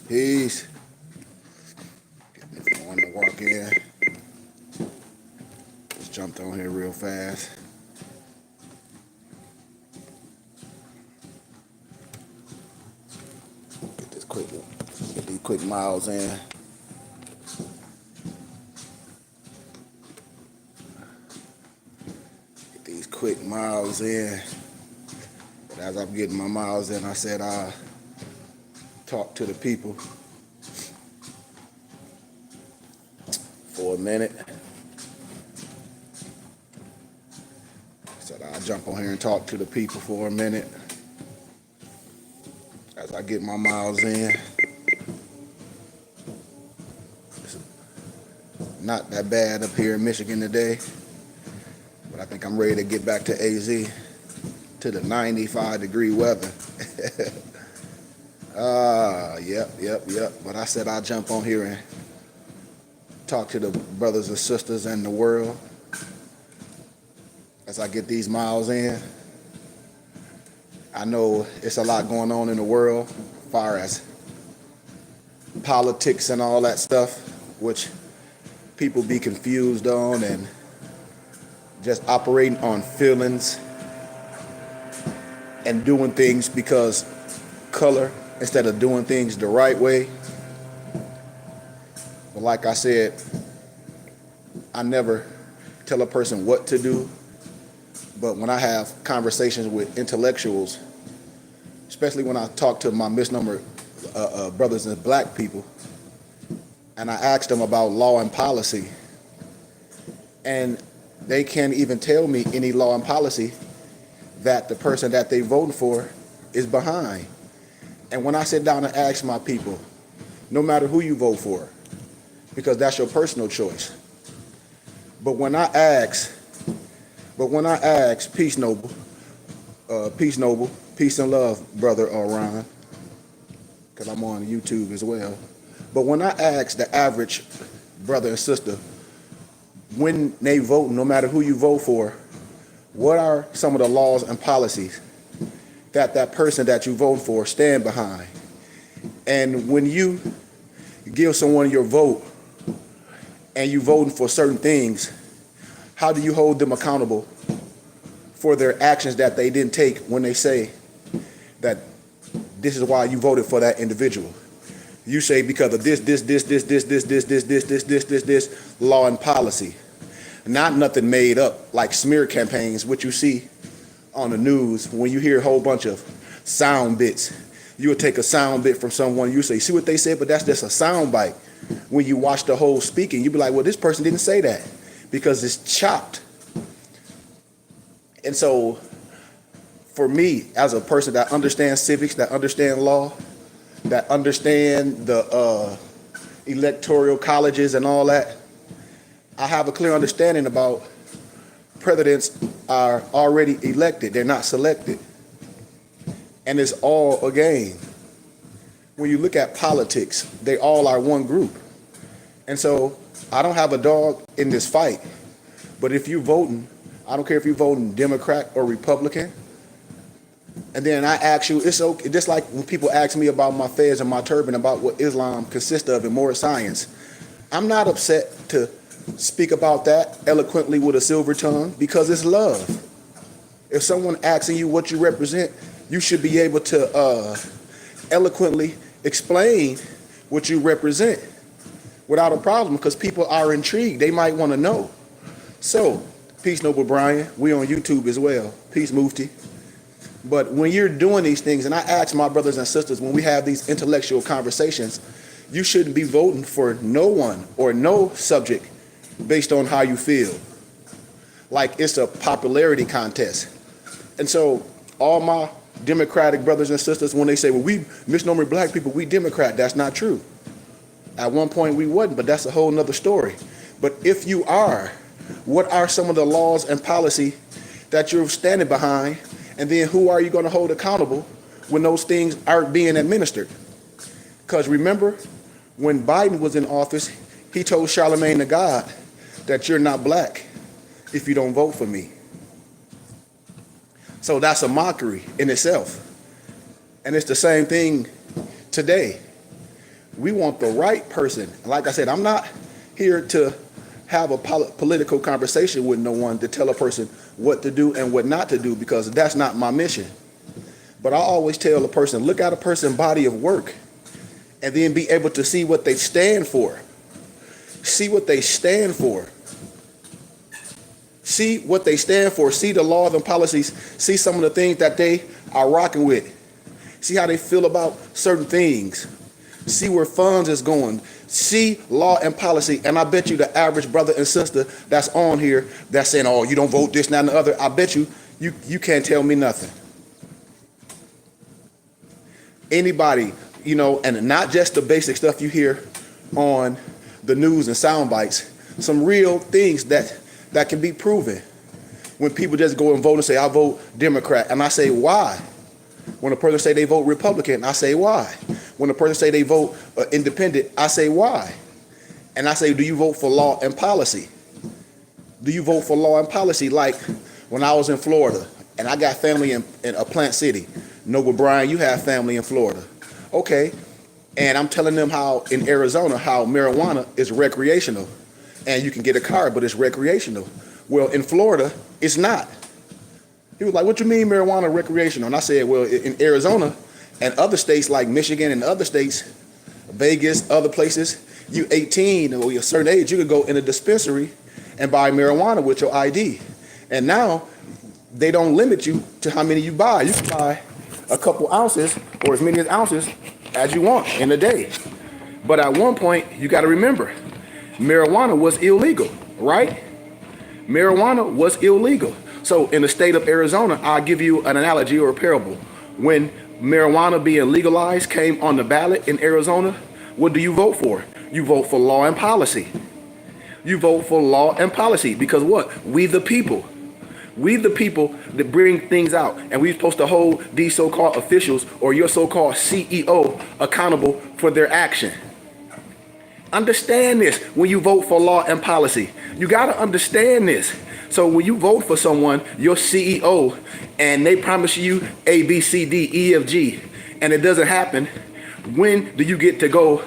Peace. If you want to walk in, just jumped on here real fast. Get these quick miles in. Get these quick miles in. But as I'm getting my miles in, I said I'll talk to the people for a minute. Said I'll jump on here and talk to the people for a minute as I get my miles in. It's not that bad up here in Michigan today, but I think I'm ready to get back to AZ, to the 95-degree weather. Yep. But I said I'll jump on here and talk to the brothers and sisters in the world as I get these miles in. I know it's a lot going on in the world as far as politics and all that stuff, which people be confused on and just operating on feelings and doing things because color instead of doing things the right way. But like I said, I never tell a person what to do. But when I have conversations with intellectuals, especially when I talk to my misnomer brothers and black people, and I ask them about law and policy, and they can't even tell me any law and policy that the person that they voting for is behind. And when I sit down and ask my people, no matter who you vote for, because that's your personal choice. But when I ask, peace noble, peace and love, brother Ron, because I'm on YouTube as well. But when I ask the average brother and sister, when they vote, no matter who you vote for, what are some of the laws and policies that that person that you vote for stand behind? And when you give someone your vote and you voting for certain things, how do you hold them accountable for their actions that they didn't take when they say that this is why you voted for that individual? You say because of this law and policy. Not nothing made up like smear campaigns, which you see on the news when you hear a whole bunch of sound bits. You would take a sound bit from someone, you say, see what they said, but that's just a sound bite. When you watch the whole speaking, you be like, well, this person didn't say that because it's chopped. And so for me, as a person that understands civics, that understand law, that understand the electoral colleges and all that, I have a clear understanding about presidents are already elected. They're not selected. And it's all a game. When you look at politics, they all are one group. And so I don't have a dog in this fight. But if you're voting, I don't care if you're voting Democrat or Republican. And then I ask you, it's okay, just like when people ask me about my fez and my turban, about what Islam consists of and more science. I'm not upset to speak about that eloquently with a silver tongue because it's love. If someone asking you what you represent, you should be able to eloquently explain what you represent without a problem because people are intrigued. They might want to know. So, peace, Noble Brian. We on YouTube as well. Peace, Mufti. But when you're doing these things, and I ask my brothers and sisters, when we have these intellectual conversations, you shouldn't be voting for no one or no subject based on how you feel. Like it's a popularity contest. And so all my Democratic brothers and sisters, when they say, well, we misnomer black people, we Democrat, that's not true. At one point we wasn't, but that's a whole nother story. But if you are, what are some of the laws and policy that you're standing behind? And then who are you going to hold accountable when those things aren't being administered? Because remember, when Biden was in office, he told Charlemagne the God that you're not black if you don't vote for me. So that's a mockery in itself. And it's the same thing today. We want the right person. Like I said, I'm not here to have a political conversation with no one to tell a person what to do and what not to do, because that's not my mission. But I always tell a person, look at a person's body of work and then be able to see what they stand for. See what they stand for. See what they stand for. See the laws and policies. See some of the things that they are rocking with. See how they feel about certain things. See where funds is going. See law and policy. And I bet you the average brother and sister that's on here that's saying, oh, you don't vote this, that, and the other. I bet you can't tell me nothing. Anybody, and not just the basic stuff you hear on the news and sound bites, some real things that can be proven. When people just go and vote and say, I vote Democrat, and I say, why? When a person say they vote Republican, I say, why? When a person say they vote independent, I say, why? And I say, do you vote for law and policy? Do you vote for law and policy? Like when I was in Florida, and I got family in a Plant City. Noble Brian, you have family in Florida. Okay. And I'm telling them how in Arizona, how marijuana is recreational. And you can get a card, but it's recreational. Well, in Florida, it's not. He was like, what you mean marijuana recreational? And I said, well, in Arizona and other states like Michigan and other states, Vegas, other places, you 18 or you're a certain age, you could go in a dispensary and buy marijuana with your ID. And now they don't limit you to how many you buy. You can buy a couple ounces or as many ounces as you want in a day. But at one point, you got to remember, marijuana was illegal, right? Marijuana was illegal. So in the state of Arizona, I'll give you an analogy or a parable. When marijuana being legalized came on the ballot in Arizona, what do you vote for? You vote for law and policy. You vote for law and policy because what? We the people that bring things out, and we're supposed to hold these so-called officials or your so-called CEO accountable for their action. Understand this when you vote for law and policy. You got to understand this. So when you vote for someone, your CEO, and they promise you A, B, C, D, E, F, G, and it doesn't happen, when do you get to go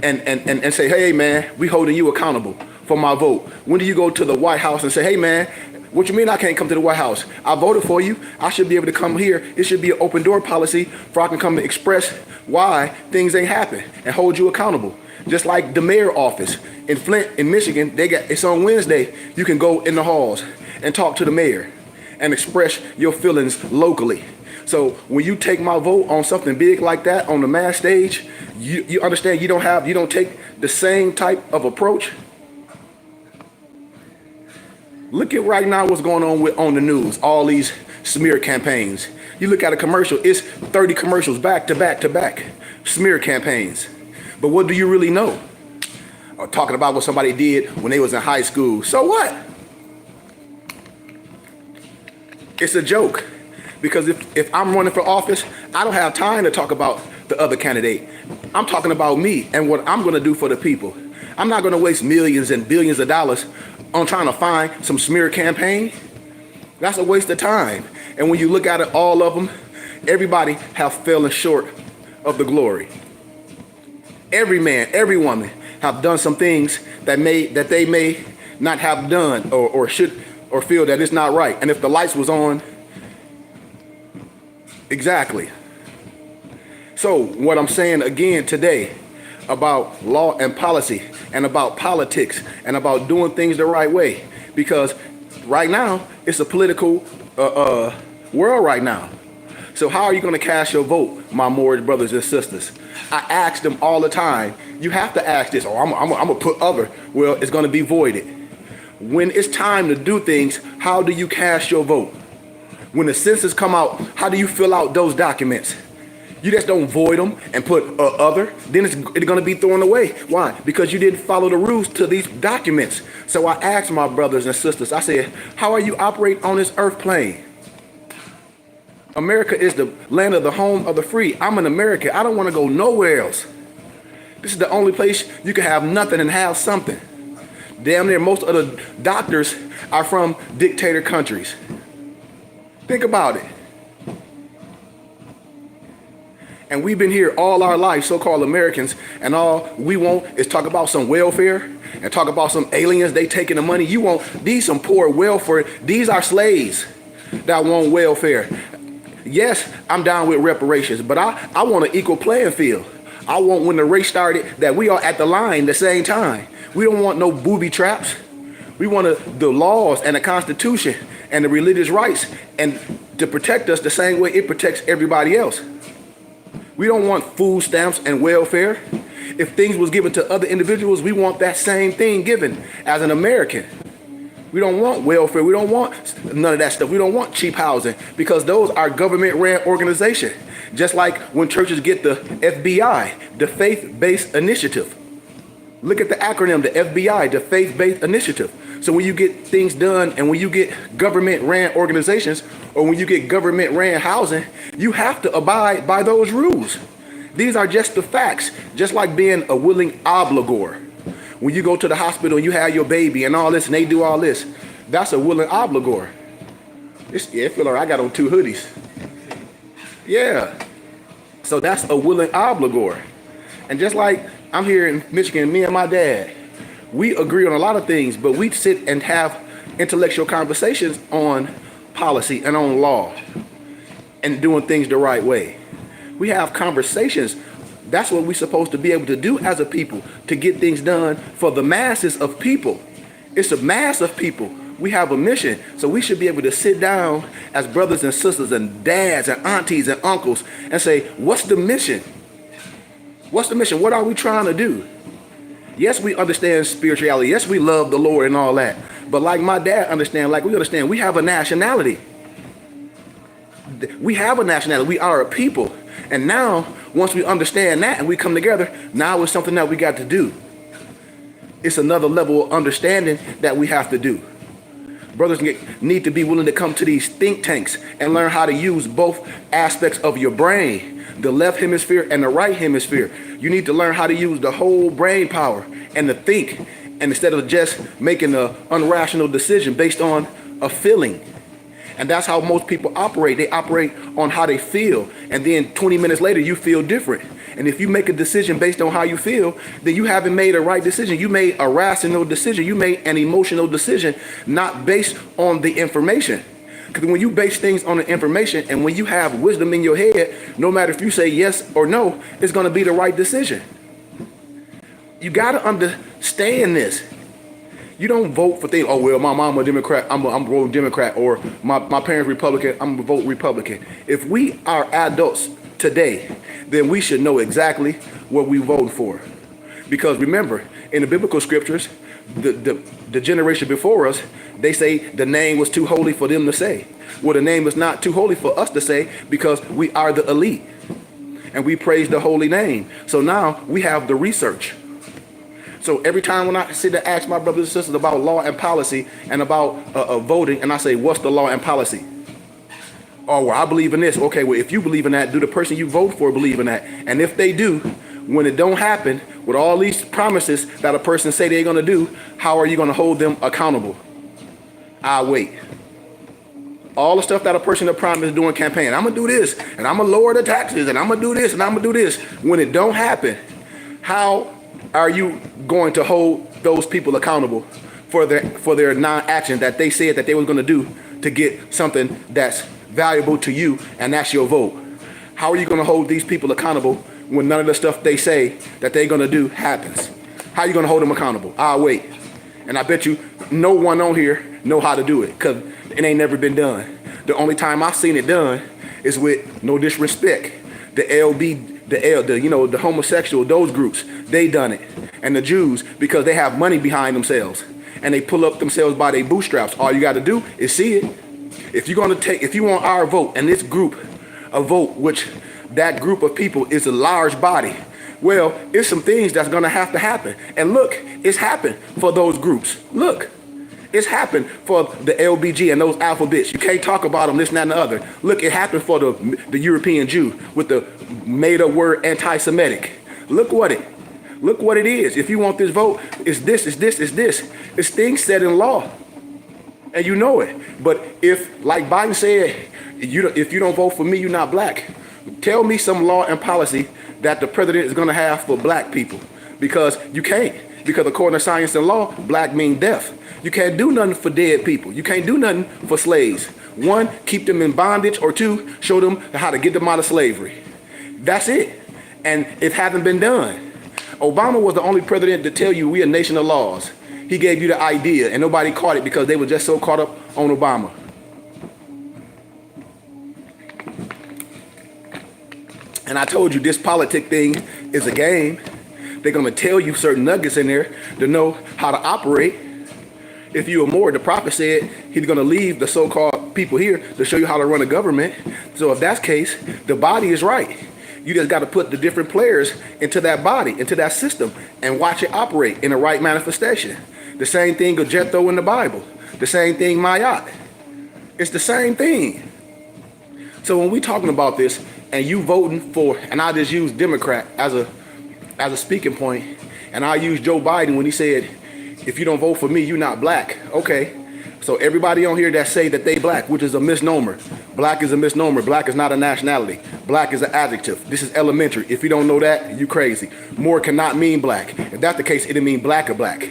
and say, hey, man, we holding you accountable for my vote? When do you go to the White House and say, hey, man, what you mean I can't come to the White House? I voted for you. I should be able to come here. It should be an open door policy for I can come to express why things ain't happen and hold you accountable. Just like the mayor office in Flint, in Michigan, it's on Wednesday. You can go in the halls and talk to the mayor and express your feelings locally. So when you take my vote on something big like that on the mass stage, you understand you don't take the same type of approach. Look at right now what's going on the news, all these smear campaigns. You look at a commercial, it's 30 commercials back to back to back, smear campaigns. But what do you really know? Or talking about what somebody did when they was in high school. So what? It's a joke. Because if I'm running for office, I don't have time to talk about the other candidate. I'm talking about me and what I'm going to do for the people. I'm not going to waste millions and billions of dollars on trying to find some smear campaign. That's a waste of time. And when you look at it, all of them, everybody have fallen short of the glory. Every man, every woman have done some things that they may not have done or should or feel that it's not right. And if the lights was on, exactly. So what I'm saying again today about law and policy and about politics and about doing things the right way, because right now it's a political world right now. So how are you going to cast your vote, my Moorish brothers and sisters? I ask them all the time. You have to ask this, or I'm going to put other. Well, it's going to be voided. When it's time to do things, how do you cast your vote? When the census come out, how do you fill out those documents? You just don't void them and put other. Then it's going to be thrown away. Why? Because you didn't follow the rules to these documents. So I asked my brothers and sisters, I said, how are you operating on this earth plane? America is the land of the home of the free. I'm an American. I don't want to go nowhere else. This is the only place you can have nothing and have something. Damn near most of the doctors are from dictator countries. Think about it. And we've been here all our life, so-called Americans, and all we want is talk about some welfare and talk about some aliens, they taking the money. You want these some poor welfare. These are slaves that want welfare. Yes, I'm down with reparations, but I want an equal playing field. I want when the race started that we are at the line the same time. We don't want no booby traps. We want the laws and the Constitution and the religious rights and to protect us the same way it protects everybody else. We don't want food stamps and welfare. If things was given to other individuals, we want that same thing given as an American. We don't want welfare. We don't want none of that stuff. We don't want cheap housing because those are government-ran organizations. Just like when churches get the FBI, the Faith-Based Initiative. Look at the acronym, the FBI, the Faith-Based Initiative. So when you get things done and when you get government-ran organizations or when you get government-ran housing, you have to abide by those rules. These are just the facts, just like being a willing obligor. When you go to the hospital and you have your baby and all this and they do all this, that's a willing obligor. Yeah, I feel like I got on 2 hoodies. Yeah. So that's a willing obligor. And just like I'm here in Michigan, me and my dad, we agree on a lot of things, but we sit and have intellectual conversations on policy and on law and doing things the right way. We have conversations. That's what we're supposed to be able to do as a people, to get things done for the masses of people. It's a mass of people. We have a mission. So we should be able to sit down as brothers and sisters and dads and aunties and uncles and say, what's the mission? What's the mission? What are we trying to do? Yes, we understand spirituality. Yes, we love the Lord and all that. But like my dad understand, like we understand, we have a nationality. We have a nationality. We are a people. And now, once we understand that and we come together, now it's something that we got to do. It's another level of understanding that we have to do. Brothers need to be willing to come to these think tanks and learn how to use both aspects of your brain, the left hemisphere and the right hemisphere. You need to learn how to use the whole brain power and to think, and instead of just making an irrational decision based on a feeling. And that's how most people operate. They operate on how they feel. And then 20 minutes later, you feel different. And if you make a decision based on how you feel, then you haven't made a right decision. You made a rational decision. You made an emotional decision, not based on the information. Because when you base things on the information and when you have wisdom in your head, no matter if you say yes or no, it's going to be the right decision. You got to understand this. You don't vote for things, oh, well, my mom a Democrat, I'm voting Democrat, or my parents Republican, I'm going to vote Republican. If we are adults today, then we should know exactly what we vote for. Because remember, in the biblical scriptures, the generation before us, they say the name was too holy for them to say. Well, the name is not too holy for us to say because we are the elite. And we praise the holy name. So now we have the research. So every time when I sit to ask my brothers and sisters about law and policy and about voting, and I say, what's the law and policy? Oh, well, I believe in this. Okay, well, if you believe in that, do the person you vote for believe in that? And if they do, when it don't happen, with all these promises that a person say they're going to do, how are you going to hold them accountable? I wait. All the stuff that a person that promised during campaign, I'm going to do this, and I'm going to lower the taxes, and I'm going to do this, and I'm going to do this. When it don't happen, how are you going to hold those people accountable for their non-action that they said that they were going to do to get something that's valuable to you, and that's your vote? How are you going to hold these people accountable when none of the stuff they say that they're going to do happens? How are you going to hold them accountable? I'll wait. And I bet you no one on here know how to do it because it ain't never been done. The only time I've seen it done is with, no disrespect, the homosexual, those groups, they done it. And the Jews, because they have money behind themselves and they pull up themselves by their bootstraps. All you got to do is see it. If you want our vote and this group, a vote, which that group of people is a large body, well, it's some things that's going to happen. And look, it's happened for those groups. Look, it's happened for the LBG and those alphabets. You can't talk about them, this, and that, and the other. Look, it happened for the European Jew with the made-up word anti-Semitic. Look what it is. If you want this vote, it's this, it's this, it's this. It's things set in law. And you know it. But if, like Biden said, if you don't vote for me, you're not black. Tell me some law and policy that the president is going to have for black people, because you can't. Because according to science and law, black mean death. You can't do nothing for dead people. You can't do nothing for slaves. One, keep them in bondage, or two, show them how to get them out of slavery. That's it. And it hasn't been done. Obama was the only president to tell you we a nation of laws. He gave you the idea, and nobody caught it because they were just so caught up on Obama. And I told you this politic thing is a game. They're going to tell you certain nuggets in there to know how to operate. If you were more, the prophet said he's going to leave the so-called people here to show you how to run a government. So if that's the case, the body is right. You just got to put the different players into that body, into that system, and watch it operate in the right manifestation. The same thing with Jethro in the Bible. The same thing Mayat. It's the same thing. So when we talking about this, and you voting for, and I just use Democrat as a speaking point, and I use Joe Biden when he said, if you don't vote for me, you're not black. Okay, so everybody on here that say that they black, which is a misnomer. Black is a misnomer. Black is not a nationality. Black is an adjective. This is elementary. If you don't know that, you crazy. More cannot mean black. If that's the case, it'll mean black or black.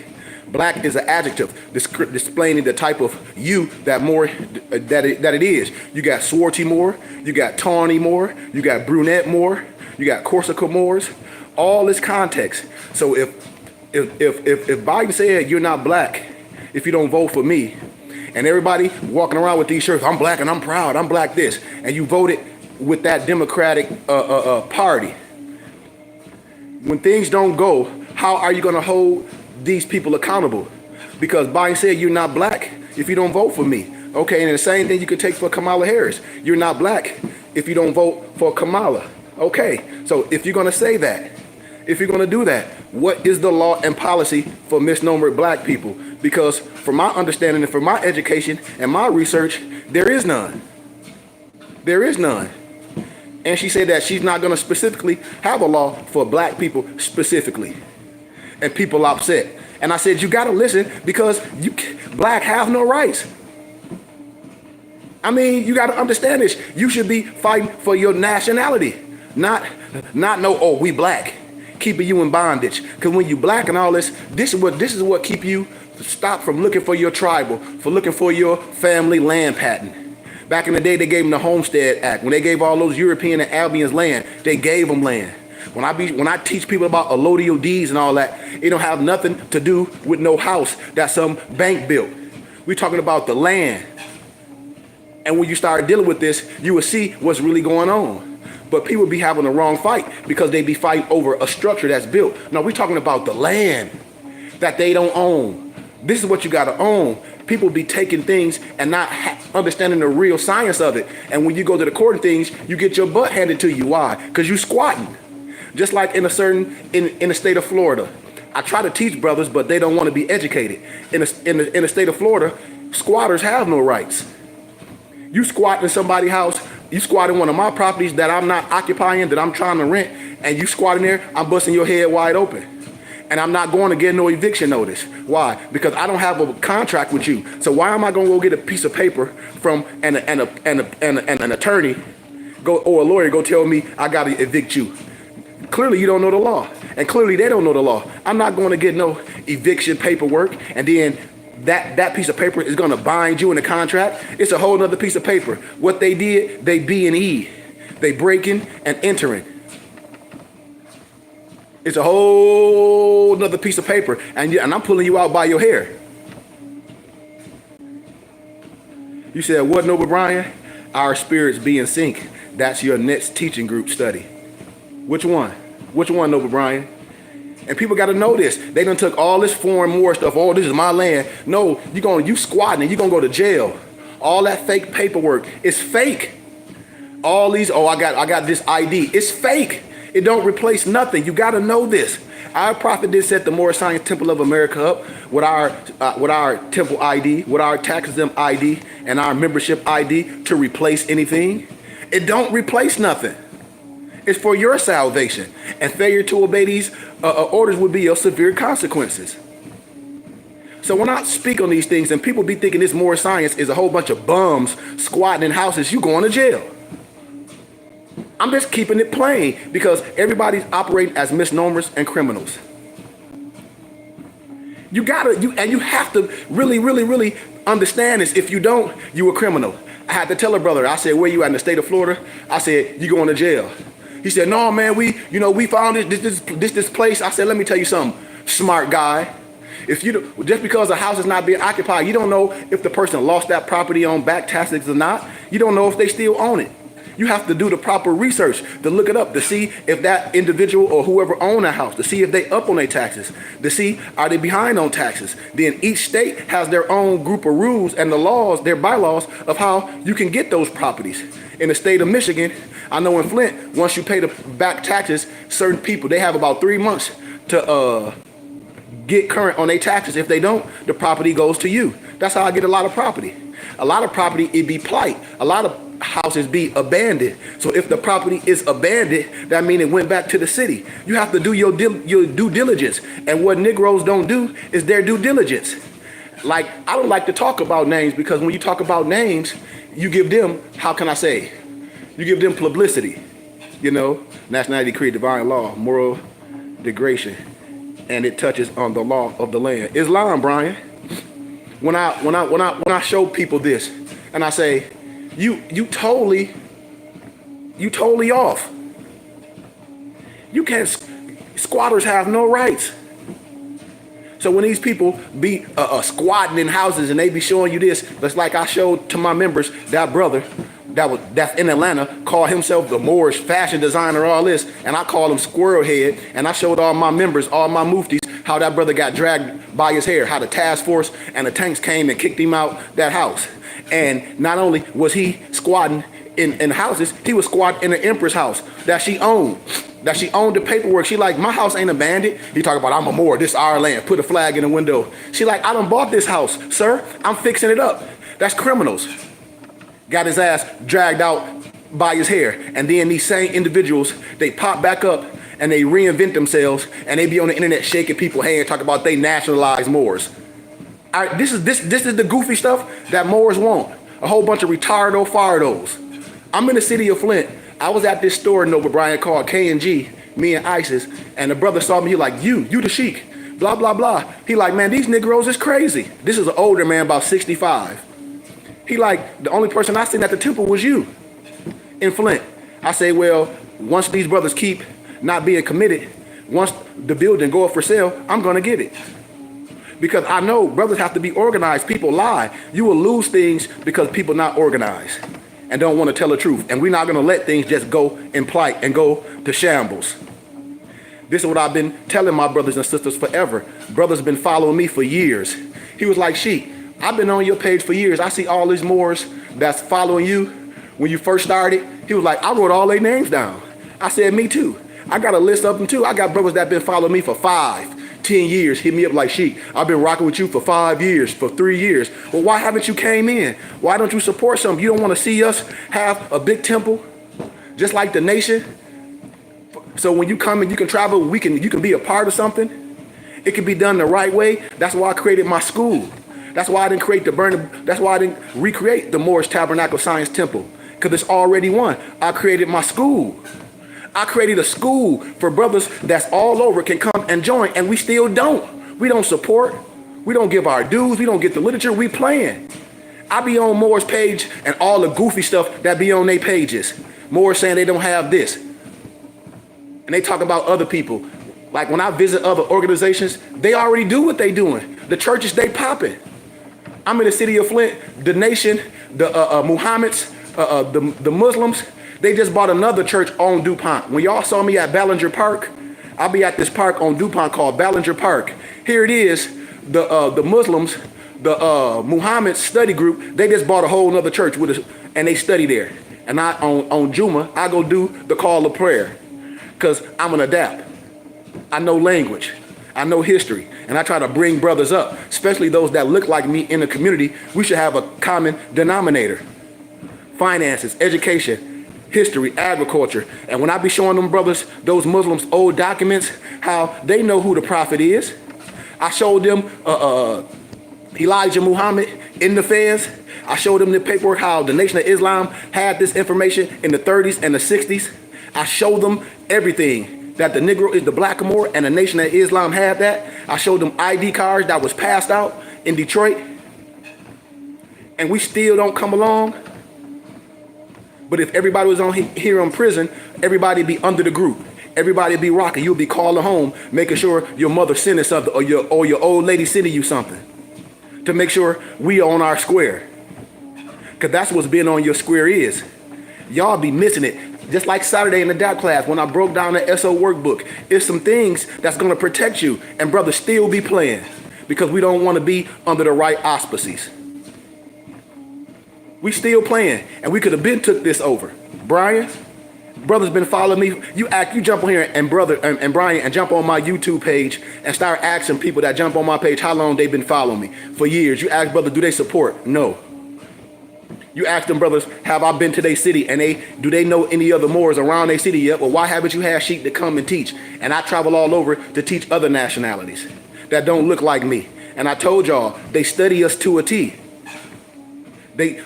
Black is an adjective displaying the type of you that it is. You got swarty more, you got tawny more, you got brunette more, you got Corsica Moors. All this context. So if Biden said you're not black if you don't vote for me, and everybody walking around with these shirts, I'm black and I'm proud, I'm black this, and you voted with that Democratic party, when things don't go, how are you going to hold these people accountable? Because Biden said you're not black if you don't vote for me. Okay, and the same thing you could take for Kamala Harris. You're not black if you don't vote for Kamala. Okay, so if you're going to say that, if you're going to do that, what is the law and policy for misnomer black people? Because from my understanding and from my education and my research, there is none. There is none. And she said that she's not going to specifically have a law for black people specifically. And people upset. And I said, you got to listen, because black have no rights. I mean, you got to understand this. You should be fighting for your nationality, not no, oh, we black, keeping you in bondage. Because when you black and all this is what keep you stop from looking for your tribal, for looking for your family land patent. Back in the day, they gave them the Homestead Act. When they gave all those European and Albions land, they gave them land. When I teach people about allodial deeds and all that, it don't have nothing to do with no house that some bank built. We're talking about the land. And when you start dealing with this, you will see what's really going on. But people be having the wrong fight because they be fighting over a structure that's built. No, we're talking about the land that they don't own. This is what you got to own. People be taking things and not understanding the real science of it. And when you go to the court and things, you get your butt handed to you. Why? Because you squatting. Just like in the state of Florida. I try to teach brothers, but they don't want to be educated. In the state of Florida, squatters have no rights. You squat in somebody's house, you squat in one of my properties that I'm not occupying, that I'm trying to rent, and you squat in there, I'm busting your head wide open. And I'm not going to get no eviction notice. Why? Because I don't have a contract with you. So why am I going to go get a piece of paper from an attorney or a lawyer go tell me I got to evict you? Clearly you don't know the law, and clearly they don't know the law. I'm not going to get no eviction paperwork, and then that piece of paper is going to bind you in the contract. It's a whole other piece of paper. What they did, they B&E. They breaking and entering. It's a whole nother piece of paper, and I'm pulling you out by your hair. You said, what, Noble Brian? Our spirits be in sync. That's your next teaching group study. Which one? Which one, Noble Brian? And people got to know this. They done took all this foreign war stuff. Oh, this is my land. No, you squatting and you're going to go to jail. All that fake paperwork is fake. All these, oh, I got this ID. It's fake. It don't replace nothing. You got to know this. Our prophet did set the Moorish Science Temple of America up with our temple ID, with our tax exempt ID, and our membership ID to replace anything. It don't replace nothing. It's for your salvation. And failure to obey these orders would be your severe consequences. So when I speak on these things and people be thinking this Moorish science is a whole bunch of bums squatting in houses, you going to jail. I'm just keeping it plain because everybody's operating as misnomers and criminals. You have to really understand this. If you don't, you a criminal. I had to tell a brother, I said, where you at, in the state of Florida? I said, you going to jail. He said, no, man, we found this place. I said, let me tell you something, smart guy. If you just because a house is not being occupied, you don't know if the person lost that property on back taxes or not. You don't know if they still own it. You have to do the proper research to look it up to see if that individual or whoever own a house, to see if they up on their taxes, to see are they behind on taxes. Then each state has their own group of rules and the laws, their bylaws of how you can get those properties. In the state of Michigan, I know in Flint, once you pay the back taxes, certain people, they have about 3 months to get current on their taxes. If they don't, the property goes to you. That's how I get a lot of property. A lot of property, it be plight. A lot of houses be abandoned. So if the property is abandoned, that means it went back to the city. You have to do your due diligence. And what Negroes don't do is their due diligence. Like, I don't like to talk about names because when you talk about names, you give them, how can I say, you give them publicity. You know, nationality, creed, divine law, moral degradation, and it touches on the law of the land. Islam, Brian. When I show people this, and I say, you totally off. You can't. Squatters have no rights. So when these people be squatting in houses and they be showing you this, that's like I showed to my members that brother that's in Atlanta called himself the Moorish fashion designer, all this, and I called him Squirrel Head, and I showed all my members, all my muftis, how that brother got dragged by his hair, how the task force and the tanks came and kicked him out that house. And not only was he squatting in houses, he was squatting in the Empress house that she owned. That she owned the paperwork. She like, my house ain't abandoned. He talk about, I'm a Moor, this our land, put a flag in the window. She like, I done bought this house, sir. I'm fixing it up. That's criminals. Got his ass dragged out by his hair. And then these same individuals, they pop back up and they reinvent themselves and they be on the internet shaking people's hands, talking about they nationalized Moors. This is the goofy stuff that Moors want. A whole bunch of retardo fardos. I'm in the city of Flint. I was at this store in Nova Bryant called K&G, me and ISIS, and the brother saw me, he like, you the sheik, blah, blah, blah. He like, man, these Negroes is crazy. This is an older man, about 65. He like, the only person I seen at the temple was you in Flint. I say, well, once these brothers keep not being committed, once the building go up for sale, I'm gonna get it. Because I know brothers have to be organized. People lie. You will lose things because people not organized and don't want to tell the truth. And we're not going to let things just go in plight and go to shambles. This is what I've been telling my brothers and sisters forever. Brothers been following me for years. He was like, Sheik, I've been on your page for years. I see all these Moors that's following you. When you first started, he was like, I wrote all their names down. I said, me too. I got a list of them too. I got brothers that been following me for 5, 10 years. Hit me up like, Sheik, I've been rocking with you for 5 years, for 3 years. Well, why haven't you came in? Why don't you support something? You don't want to see us have a big temple, just like the nation? So when you come and you can travel, you can be a part of something. It can be done the right way. That's why I created my school. That's why I didn't that's why I didn't recreate the Moorish Tabernacle Science Temple, because it's already one. I created my school. I created a school for brothers that's all over can come and join, and we still don't. We don't support. We don't give our dues. We don't get the literature. We playing. I be on Moore's page and all the goofy stuff that be on their pages. Moore saying they don't have this. And they talk about other people. Like when I visit other organizations, they already do what they doing. The churches, they popping. I'm in the city of Flint, the nation, the Muhammad's, the Muslims, they just bought another church on DuPont. When y'all saw me at Ballinger Park, I'll be at this park on DuPont called Ballinger Park. Here it is, the Muslims, the Muhammad study group, they just bought a whole nother church with us, and they study there. And I on Juma, I go do the call of prayer, because I'm an adapt. I know language, I know history, and I try to bring brothers up, especially those that look like me in the community. We should have a common denominator. Finances, education, history, agriculture. And when I be showing them brothers, those Muslims, old documents, how they know who the prophet is. I showed them Elijah Muhammad in the Fez. I showed them the paperwork, how the Nation of Islam had this information in the 30s and the 60s. I show them everything, that the Negro is the blackamoor and the Nation of Islam had that. I showed them ID cards that was passed out in Detroit, and we still don't come along. But if everybody was on here in prison, everybody be under the group. Everybody be rocking. You'll be calling home, making sure your mother sending something, or your old lady sending you something, to make sure we are on our square. Because that's what's been on your square is. Y'all be missing it. Just like Saturday in the DAP class when I broke down the SO workbook. It's some things that's going to protect you, and brothers still be playing because we don't want to be under the right auspices. We still playing, and we could have been took this over. Brian, brother's been following me. You jump on here, and Brian, and jump on my YouTube page and start asking people that jump on my page how long they've been following me. For years. You ask brother, do they support? No. You ask them brothers, have I been to their city, and do they know any other Moors around their city yet? Well, why haven't you had sheep to come and teach? And I travel all over to teach other nationalities that don't look like me. And I told y'all, they study us to a T.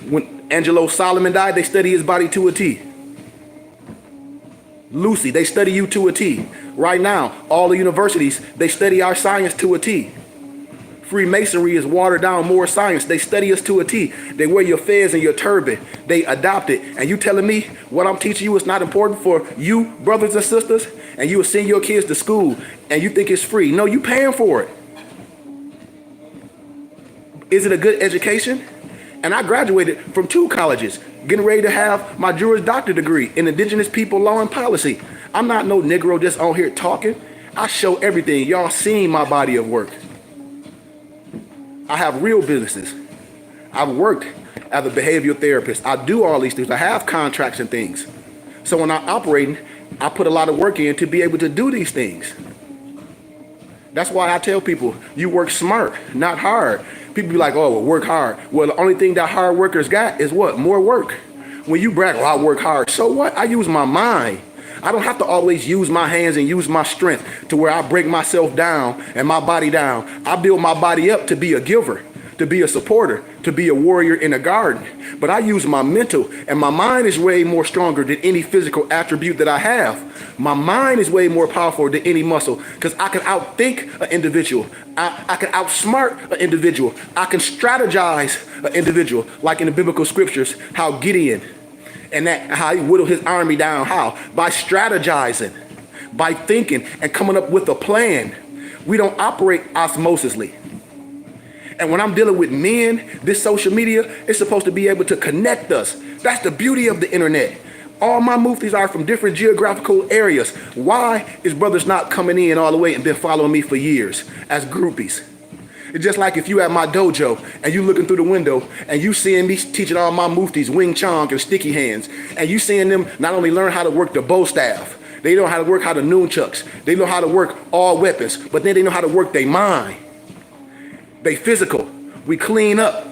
When Angelo Solomon died, they study his body to a T. Lucy, they study you to a T. Right now, all the universities, they study our science to a T. Freemasonry is watered down more science. They study us to a T. They wear your fez and your turban. They adopt it. And you telling me what I'm teaching you is not important for you, brothers and sisters? And you will send your kids to school and you think it's free. No, you paying for it. Is it a good education? And I graduated from 2 colleges, getting ready to have my Juris Doctor degree in Indigenous People Law and Policy. I'm not no Negro just on here talking. I show everything. Y'all seen my body of work. I have real businesses. I've worked as a behavioral therapist. I do all these things. I have contracts and things. So when I'm operating, I put a lot of work in to be able to do these things. That's why I tell people, you work smart, not hard. People be like, oh, well, work hard. Well, the only thing that hard workers got is what? More work. When you brag, oh, I work hard. So what? I use my mind. I don't have to always use my hands and use my strength to where I break myself down and my body down. I build my body up to be a giver, to be a supporter, to be a warrior in a garden. But I use my mental, and my mind is way more stronger than any physical attribute that I have. My mind is way more powerful than any muscle because I can outthink an individual. I can outsmart an individual. I can strategize an individual, like in the biblical scriptures, how Gideon and how he whittled his army down. How? By strategizing, by thinking and coming up with a plan. We don't operate osmosisly. And when I'm dealing with men, this social media is supposed to be able to connect us. That's the beauty of the internet. All my muftis are from different geographical areas. Why is brothers not coming in all the way and been following me for years as groupies? It's just like if you at my dojo and you looking through the window and you seeing me teaching all my muftis Wing Chun and sticky hands, and you seeing them not only learn how to work the bow staff, they know how to work how to nunchucks, they know how to work all weapons, but then they know how to work their mind. They physical. We clean up.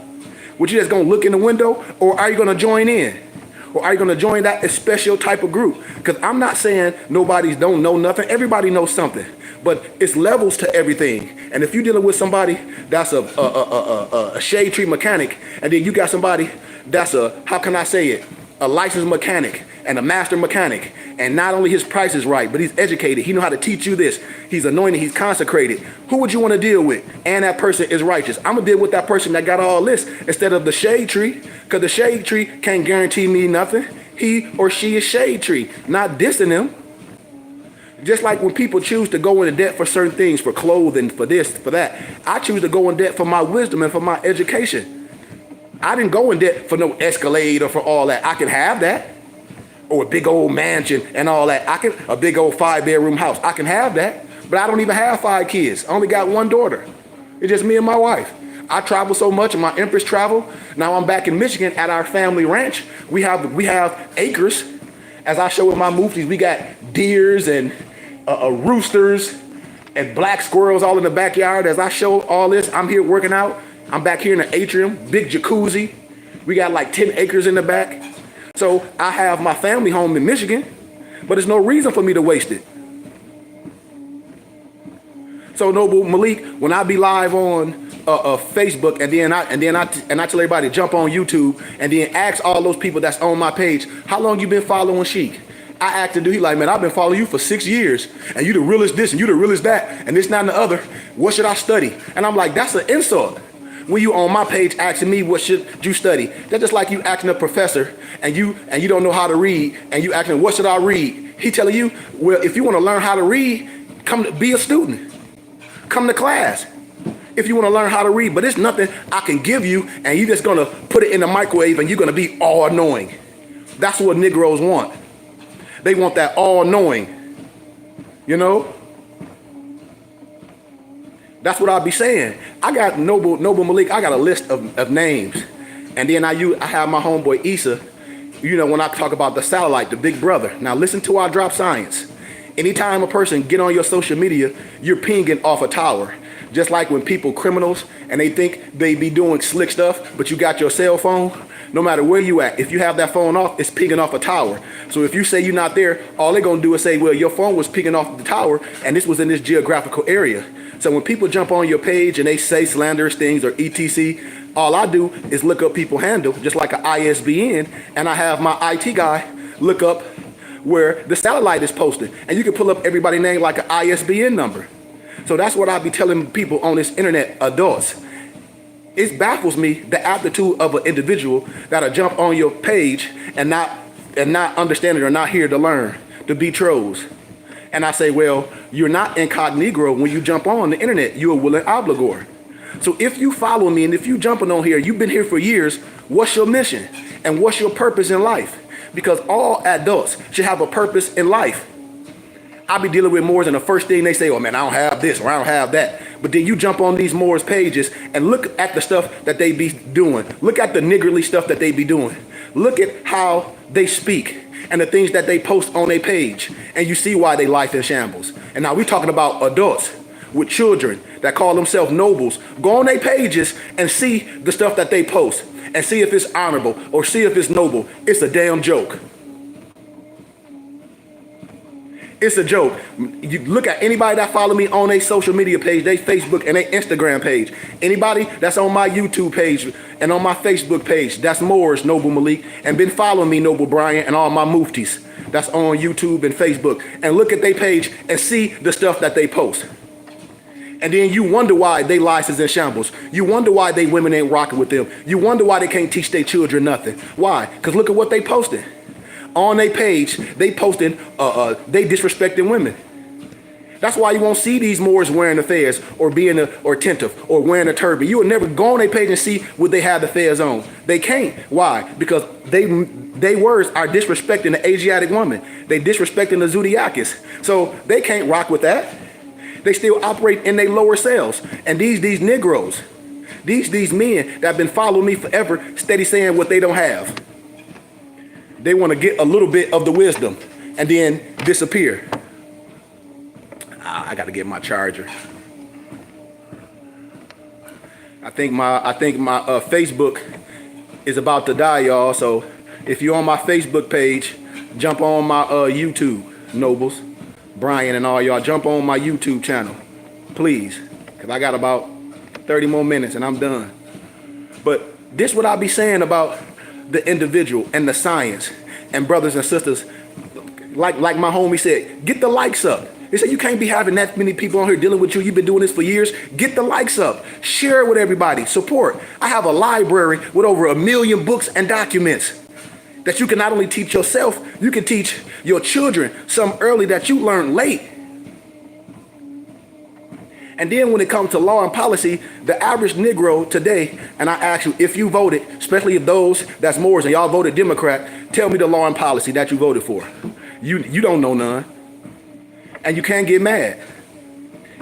Would you just gonna look in the window, or are you gonna join in? Or are you gonna join that special type of group? Because I'm not saying nobody don't know nothing. Everybody knows something. But it's levels to everything. And if you're dealing with somebody that's a shade tree mechanic, and then you got somebody that's a licensed mechanic and a master mechanic, and not only his price is right, but he's educated. He know how to teach you this. He's anointed. He's consecrated. Who would you want to deal with? And that person is righteous. I'm going to deal with that person that got all this instead of the shade tree, because the shade tree can't guarantee me nothing. He or she is shade tree, not dissing them. Just like when people choose to go into debt for certain things, for clothing, for this, for that, I choose to go in debt for my wisdom and for my education. I didn't go in debt for no Escalade or for all that. I can have that. Or a big old mansion and all that. A big old 5-bedroom house. I can have that. But I don't even have 5 kids. I only got 1 daughter. It's just me and my wife. I travel so much, and my Empress travel. Now I'm back in Michigan at our family ranch. We have acres. As I show with my muftis, we got deers and roosters and black squirrels all in the backyard. As I show all this, I'm here working out. I'm back here in the atrium, big jacuzzi. We got like 10 acres in the back. So I have my family home in Michigan, but there's no reason for me to waste it. So Noble Malik, when I be live on Facebook, and then I tell everybody to jump on YouTube, and then ask all those people that's on my page, how long you been following Sheik? I asked the dude, he like, man, I've been following you for 6 years, and you the realest this, and you the realest that, and this, that, and the other. What should I study? And I'm like, that's an insult. When you on my page asking me what should you study, that's just like you asking a professor, and you don't know how to read, and you asking, what should I read? He telling you, well, if you want to learn how to read, be a student. Come to class. If you want to learn how to read, but it's nothing I can give you, and you're just gonna put it in the microwave, and you're gonna be all knowing. That's what Negroes want. They want that all knowing. You know? That's what I'll be saying. I got Noble Malik, I got a list of names. And then I have my homeboy Issa, you know, when I talk about the satellite, the big brother. Now listen to our drop science. Anytime a person get on your social media, you're pinging off a tower. Just like when people, criminals, and they think they be doing slick stuff, but you got your cell phone, no matter where you at, if you have that phone off, it's pinging off a tower. So if you say you're not there, all they're gonna do is say, well, your phone was pinging off the tower, and this was in this geographical area. So when people jump on your page and they say slanderous things or etc., all I do is look up people's handle, just like an ISBN, and I have my IT guy look up where the satellite is posted. And you can pull up everybody's name like an ISBN number. So that's what I be telling people on this internet, adults. It baffles me the aptitude of an individual that'll jump on your page and not understand it or not here to learn, to be trolls. And I say, well, you're not incognito when you jump on the internet. You're a willing obligor. So if you follow me and if you jumping on here, you've been here for years, what's your mission? And what's your purpose in life? Because all adults should have a purpose in life. I be dealing with Moors and the first thing they say, oh man, I don't have this or I don't have that. But then you jump on these Moors pages and look at the stuff that they be doing. Look at the niggardly stuff that they be doing. Look at how they speak and the things that they post on their page. And you see why they life in shambles. And now we talking about adults with children that call themselves nobles. Go on their pages and see the stuff that they post and see if it's honorable or see if it's noble. It's a damn joke. It's a joke. You look at anybody that follow me on their social media page, their Facebook and their Instagram page. Anybody that's on my YouTube page and on my Facebook page, that's Moors, Noble Malik, and been following me, Noble Brian, and all my muftis that's on YouTube and Facebook. And look at their page and see the stuff that they post. And then you wonder why they lives is in shambles. You wonder why they women ain't rocking with them. You wonder why they can't teach their children nothing. Why? Because look at what they posting. On their page, they posting, they disrespecting women. That's why you won't see these Moors wearing the fez or being or attentive or wearing a turban. You will never go on their page and see what they have the fez on. They can't. Why? Because they words are disrespecting the Asiatic woman. They disrespecting the Zodiacus. So they can't rock with that. They still operate in their lower selves. And these Negroes, these men that have been following me forever, steady saying what they don't have. They want to get a little bit of the wisdom and then disappear. I got to get my charger. I think my Facebook is about to die, y'all. So if you're on my Facebook page, jump on my YouTube, Nobles, Brian, and all y'all. Jump on my YouTube channel, please, because I got about 30 more minutes and I'm done. But this what I be saying about the individual and the science. And brothers and sisters, like my homie said, get the likes up. He said you can't be having that many people on here dealing with you. You've been doing this for years. Get the likes up. Share it with everybody. Support. I have a library with over 1 million books and documents that you can not only teach yourself, you can teach your children some early that you learned late. And then when it comes to law and policy, the average Negro today, and I ask you, if you voted, especially if those that's Moors and y'all voted Democrat, tell me the law and policy that you voted for. You don't know none. And you can't get mad.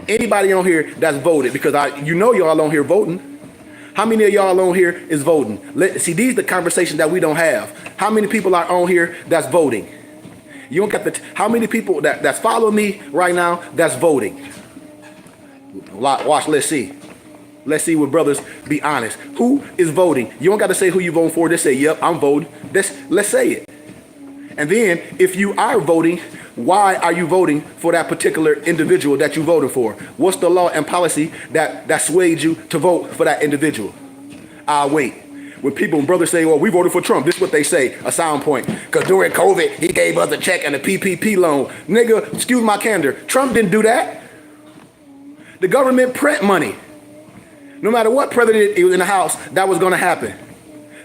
Anybody on here that's voted, because you know y'all on here voting. How many of y'all on here is voting? See, these are the conversations that we don't have. How many people are on here that's voting? You don't get how many people that's following me right now that's voting? Watch, let's see. Let's see what brothers be honest. Who is voting? You don't got to say who you voting for. Just say, yep, I'm voting. Let's say it. And then if you are voting, why are you voting for that particular individual that you voted for? What's the law and policy that swayed you to vote for that individual? I'll wait. When brothers say, well, we voted for Trump, this is what they say, a sound point. Because during COVID, he gave us a check and a PPP loan. Nigga, excuse my candor, Trump didn't do that. The government print money. No matter what president was in the house, that was going to happen.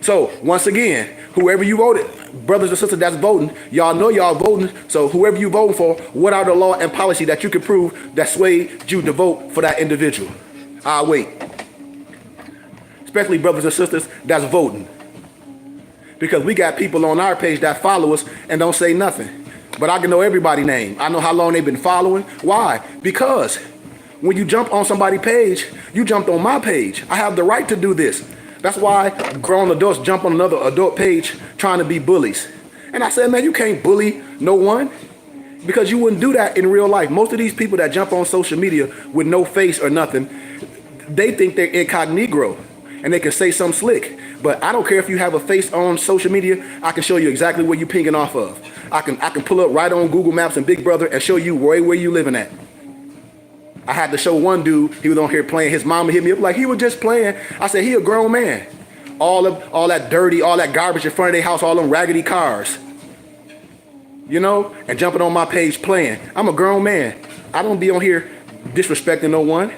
So, once again, whoever you voted, brothers and sisters that's voting, y'all know y'all voting. So, whoever you voting for, what are the law and policy that you can prove that swayed you to vote for that individual? I'll wait. Especially brothers and sisters that's voting. Because we got people on our page that follow us and don't say nothing. But I can know everybody's name. I know how long they've been following. Why? Because when you jump on somebody's page, you jumped on my page. I have the right to do this. That's why grown adults jump on another adult page trying to be bullies. And I said, man, you can't bully no one because you wouldn't do that in real life. Most of these people that jump on social media with no face or nothing, they think they're incognito and they can say something slick. But I don't care if you have a face on social media. I can show you exactly where you're pinging off of. I can pull up right on Google Maps and Big Brother and show you where you living at. I had to show one dude, he was on here playing. His mama hit me up like he was just playing. I said, he a grown man. All that dirty, all that garbage in front of their house, all them raggedy cars. You know, and jumping on my page playing. I'm a grown man. I don't be on here disrespecting no one.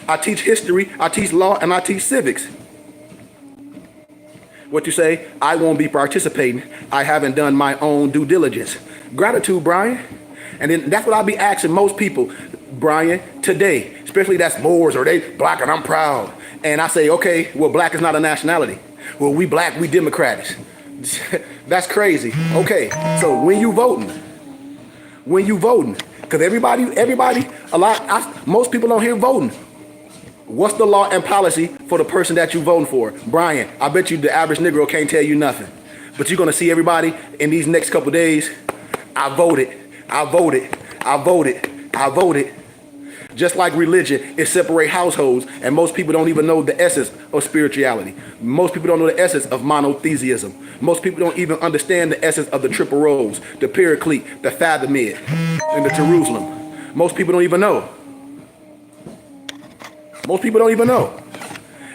I teach history, I teach law, and I teach civics. What you say? I won't be participating. I haven't done my own due diligence. Gratitude, Brian. And then that's what I'll be asking most people, Brian, today, especially that's Moors or they black and I'm proud. And I say, okay, well, black is not a nationality. Well, we black, we Democrats. That's crazy. Okay, so when you voting, because most people on here voting. What's the law and policy for the person that you voting for? Brian, I bet you the average Negro can't tell you nothing. But you're going to see everybody in these next couple of days, I voted. Just like religion, it separates households, and most people don't even know the essence of spirituality. Most people don't know the essence of monotheism. Most people don't even understand the essence of the triple roles, the Paraclete, the Fathomid, and the Jerusalem. Most people don't even know.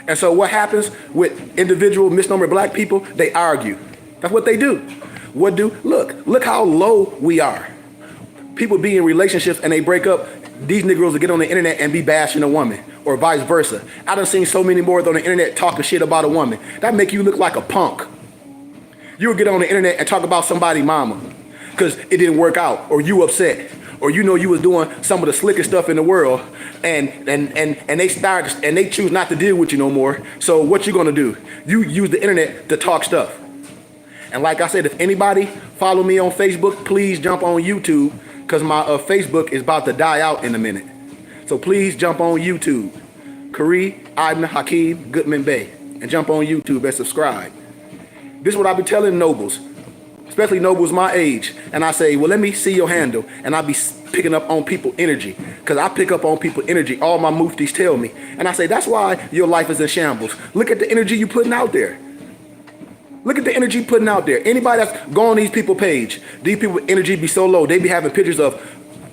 And so what happens with individual misnomer black people? They argue. That's what they do. Look how low we are. People be in relationships and they break up. These Negroes will get on the internet and be bashing a woman, or vice versa. I done seen so many more on the internet talking shit about a woman. That make you look like a punk. You would get on the internet and talk about somebody's mama because it didn't work out, or you upset, or you know you was doing some of the slickest stuff in the world, and they choose not to deal with you no more. So what you gonna do? You use the internet to talk stuff. And like I said, if anybody follow me on Facebook, please jump on YouTube. Because my Facebook is about to die out in a minute. So please jump on YouTube. Kari Ibn Hakeem Goodman Bey. And jump on YouTube and subscribe. This is what I be telling nobles. Especially nobles my age. And I say, well, let me see your handle. And I be picking up on people's energy. Because I pick up on people's energy. All my muftis tell me. And I say, that's why your life is in shambles. Look at the energy you putting out there. Look at the energy putting out there. Anybody that's going on these people's page, these people's energy be so low. They be having pictures of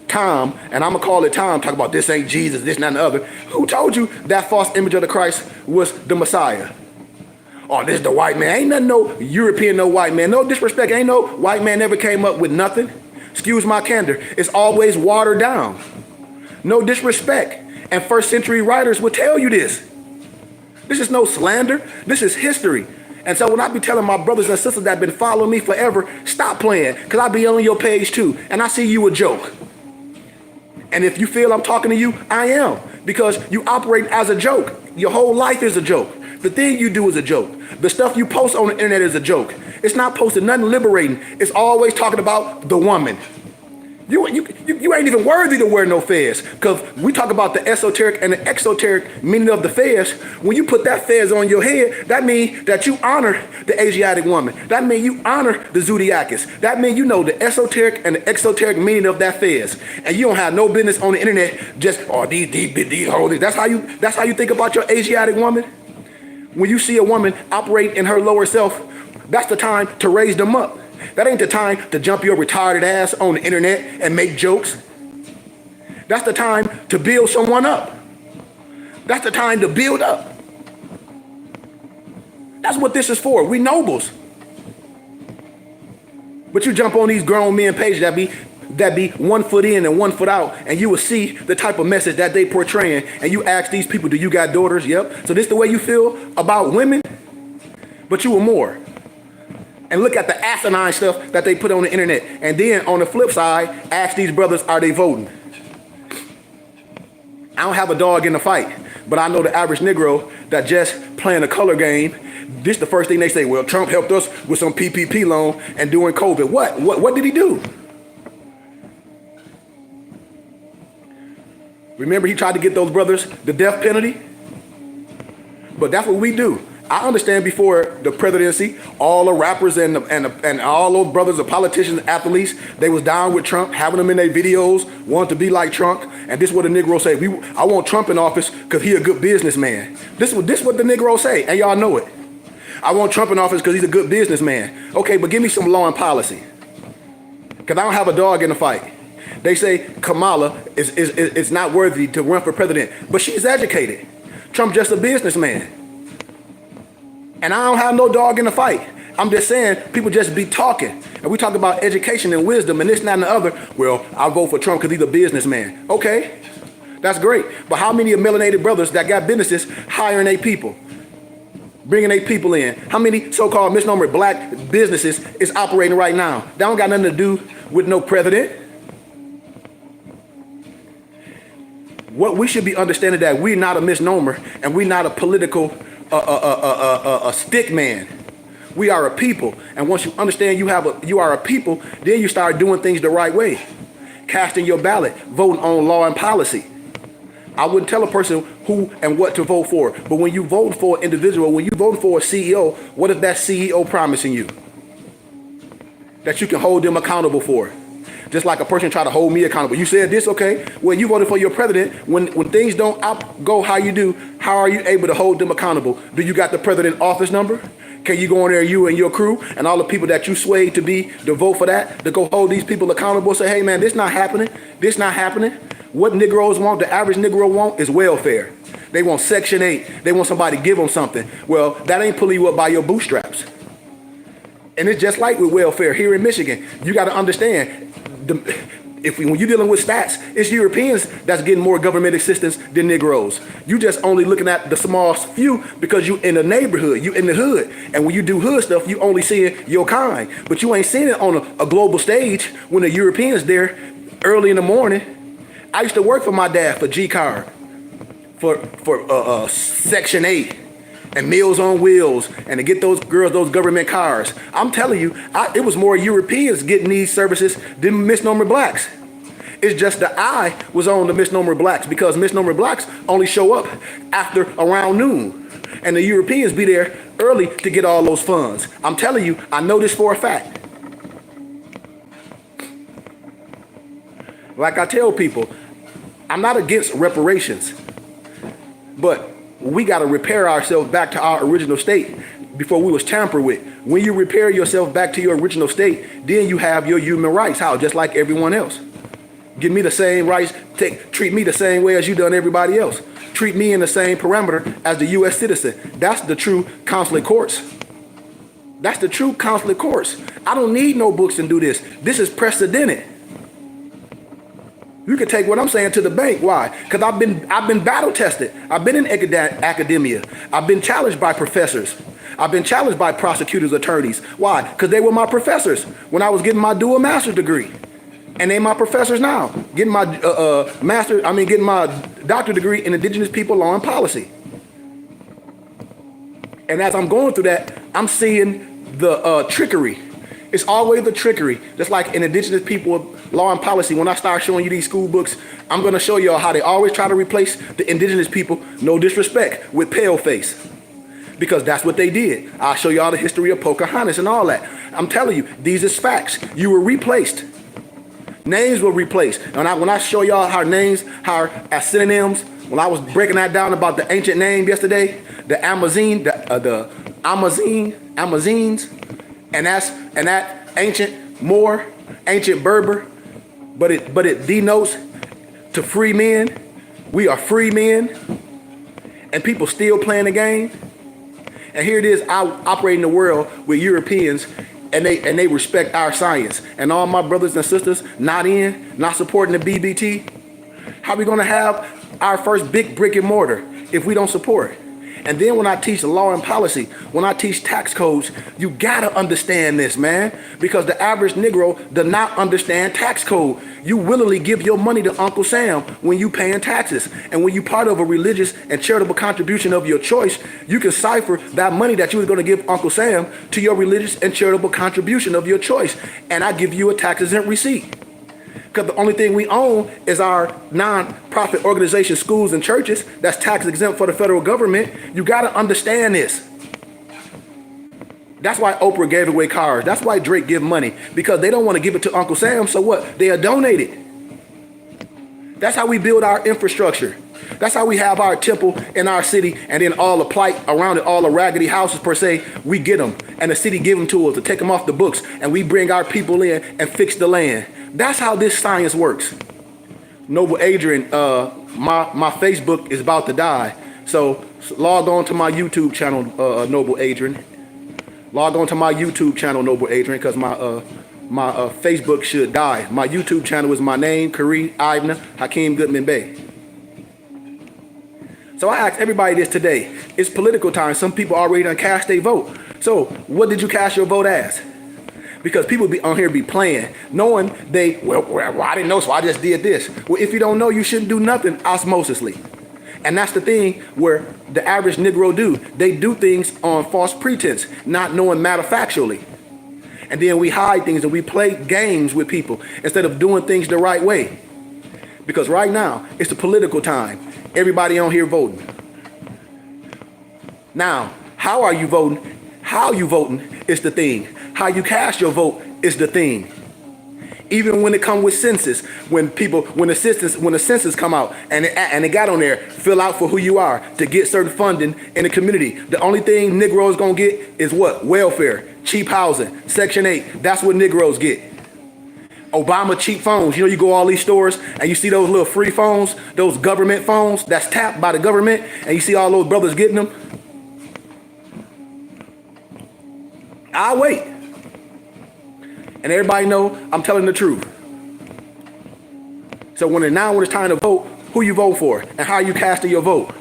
Tom, and I'm going to call it Tom, talk about this ain't Jesus, this, not the other. Who told you that false image of the Christ was the Messiah? Oh, this is the white man. Ain't nothing no European, no white man. No disrespect. Ain't no white man ever came up with nothing. Excuse my candor. It's always watered down. No disrespect. And first century writers would tell you this. This is no slander. This is history. And so when I be telling my brothers and sisters that have been following me forever, stop playing, because I be on your page too, and I see you a joke. And if you feel I'm talking to you, I am, because you operate as a joke. Your whole life is a joke. The thing you do is a joke. The stuff you post on the internet is a joke. It's not posting nothing liberating. It's always talking about the woman. You ain't even worthy to wear no fez, because we talk about the esoteric and the exoteric meaning of the fez. When you put that fez on your head, that means that you honor the Asiatic woman. That means you honor the Zodiacus. That means you know the esoteric and the exoteric meaning of that fez. And you don't have no business on the internet just, oh, these holdings. That's how you think about your Asiatic woman? When you see a woman operate in her lower self, that's the time to raise them up. That ain't the time to jump your retarded ass on the internet and make jokes. That's the time to build someone up. That's the time to build up. That's what this is for. We nobles. But you jump on these grown men pages that be 1 foot in and 1 foot out, and you will see the type of message that they portraying, and you ask these people, do you got daughters? Yep. So this the way you feel about women? But you were more. And look at the asinine stuff that they put on the internet. And then on the flip side, ask these brothers, are they voting? I don't have a dog in the fight, but I know the average Negro that just playing a color game, this the first thing they say, well, Trump helped us with some PPP loan and during COVID. What did he do? Remember he tried to get those brothers the death penalty? But that's what we do. I understand before the presidency, all the rappers and all those brothers, the politicians, politicians, athletes, they was down with Trump, having them in their videos, wanting to be like Trump. And this is what the Negro say, I want Trump in office because he a good businessman. This is what the Negro say, and y'all know it. I want Trump in office because he's a good businessman. Okay, but give me some law and policy. Because I don't have a dog in the fight. They say Kamala is not worthy to run for president, but she's educated. Trump just a businessman. And I don't have no dog in the fight. I'm just saying people just be talking. And we talk about education and wisdom and this, and that, and the other. Well, I'll vote for Trump because he's a businessman. Okay, that's great. But how many of melanated brothers that got businesses hiring their people? Bringing their people in? How many so-called misnomer black businesses is operating right now? That don't got nothing to do with no president. What we should be understanding that we're not a misnomer and we're not a political a stick man. We are a people, and once you understand you are a people, then you start doing things the right way, casting your ballot, voting on law and policy. I wouldn't tell a person who and what to vote for, but when you vote for an individual, when you vote for a CEO, what is that CEO promising you? That you can hold them accountable for. Just like a person try to hold me accountable. You said this, okay? Well, you voted for your president. When things don't go how you do, how are you able to hold them accountable? Do you got the president office number? Can you go in there, you and your crew, and all the people that you swayed to vote for that, to go hold these people accountable? Say, hey man, this not happening. This not happening. What Negroes want, the average Negro want, is welfare. They want Section 8. They want somebody to give them something. Well, that ain't pulling you up by your bootstraps. And it's just like with welfare here in Michigan. You got to understand, when you're dealing with stats, it's Europeans that's getting more government assistance than Negroes. You just only looking at the small few because you in the neighborhood, you in the hood. And when you do hood stuff, you only seeing your kind. But you ain't seeing it on a global stage when the Europeans there early in the morning. I used to work for my dad for G-Card, for Section 8. And Meals on Wheels, and to get those girls those government cars. I'm telling you, it was more Europeans getting these services than misnomer blacks. It's just the eye was on the misnomer blacks because misnomer blacks only show up after around noon. And the Europeans be there early to get all those funds. I'm telling you, I know this for a fact. Like I tell people, I'm not against reparations, but we got to repair ourselves back to our original state before we was tampered with. When you repair yourself back to your original state, then you have your human rights. How? Just like everyone else. Give me the same rights. Treat me the same way as you done everybody else. Treat me in the same parameter as the U.S. citizen. That's the true consulate courts. That's the true consulate courts. I don't need no books and do this. This is precedented. You can take what I'm saying to the bank. Why? Because I've been battle tested. I've been in academia. I've been challenged by professors. I've been challenged by prosecutors, attorneys. Why? Because they were my professors when I was getting my dual master's degree. And they my professors now. Getting my getting my doctorate degree in Indigenous People Law and Policy. And as I'm going through that, I'm seeing the trickery. It's always the trickery. Just like in Indigenous People Law and Policy, when I start showing you these school books, I'm going to show y'all how they always try to replace the indigenous people, no disrespect, with pale face. Because that's what they did. I'll show y'all the history of Pocahontas and all that. I'm telling you, these is facts. You were replaced. Names were replaced. And when I show y'all how names, how as synonyms, when I was breaking that down about the ancient name yesterday, the Amazines, and that ancient Moor, ancient Berber, but it denotes to free men. We are free men, and people still playing the game. And here it is, I operate in the world with Europeans, and they respect our science. And all my brothers and sisters not supporting the BBT. How are we gonna have our first big brick and mortar if we don't support? And then when I teach law and policy, when I teach tax codes, you gotta understand this, man, because the average Negro does not understand tax code. You willingly give your money to Uncle Sam when you paying taxes. And when you part of a religious and charitable contribution of your choice, you can cipher that money that you was gonna give Uncle Sam to your religious and charitable contribution of your choice. And I give you a tax exempt receipt. Because the only thing we own is our non-profit organization, schools and churches, that's tax exempt for the federal government. You gotta understand this. That's why Oprah gave away cars. That's why Drake give money, because they don't want to give it to Uncle Sam, so what? They'll donate it. That's how we build our infrastructure. That's how we have our temple in our city, and then all the plight around it, all the raggedy houses per se, we get them. And the city give them to us to take them off the books, and we bring our people in and fix the land. That's how this science works. Noble Adrian, my Facebook is about to die. So log on to my YouTube channel, Noble Adrian. Log on to my YouTube channel, Noble Adrian, because my Facebook should die. My YouTube channel is my name, Kareem Ibn Hakeem Goodman Bey. So I asked everybody this today. It's political time. Some people already done cast their vote. So what did you cast your vote as? Because people be on here be playing, knowing well, I didn't know, so I just did this. Well, if you don't know, you shouldn't do nothing osmosisly. And that's the thing where the average Negro do. They do things on false pretense, not knowing matter factually. And then we hide things and we play games with people instead of doing things the right way. Because right now, it's the political time. Everybody on here voting. Now, how are you voting? How you voting is the thing. How you cast your vote is the thing. Even when it comes with census, when the census come out and it got on there, fill out for who you are to get certain funding in the community. The only thing Negroes gonna get is what? Welfare, cheap housing, Section 8. That's what Negroes get. Obama cheap phones. You know, you go all these stores and you see those little free phones, those government phones that's tapped by the government, and you see all those brothers getting them. I'll wait. And everybody know I'm telling the truth. So when it's time to vote, who you vote for and how you casting your vote.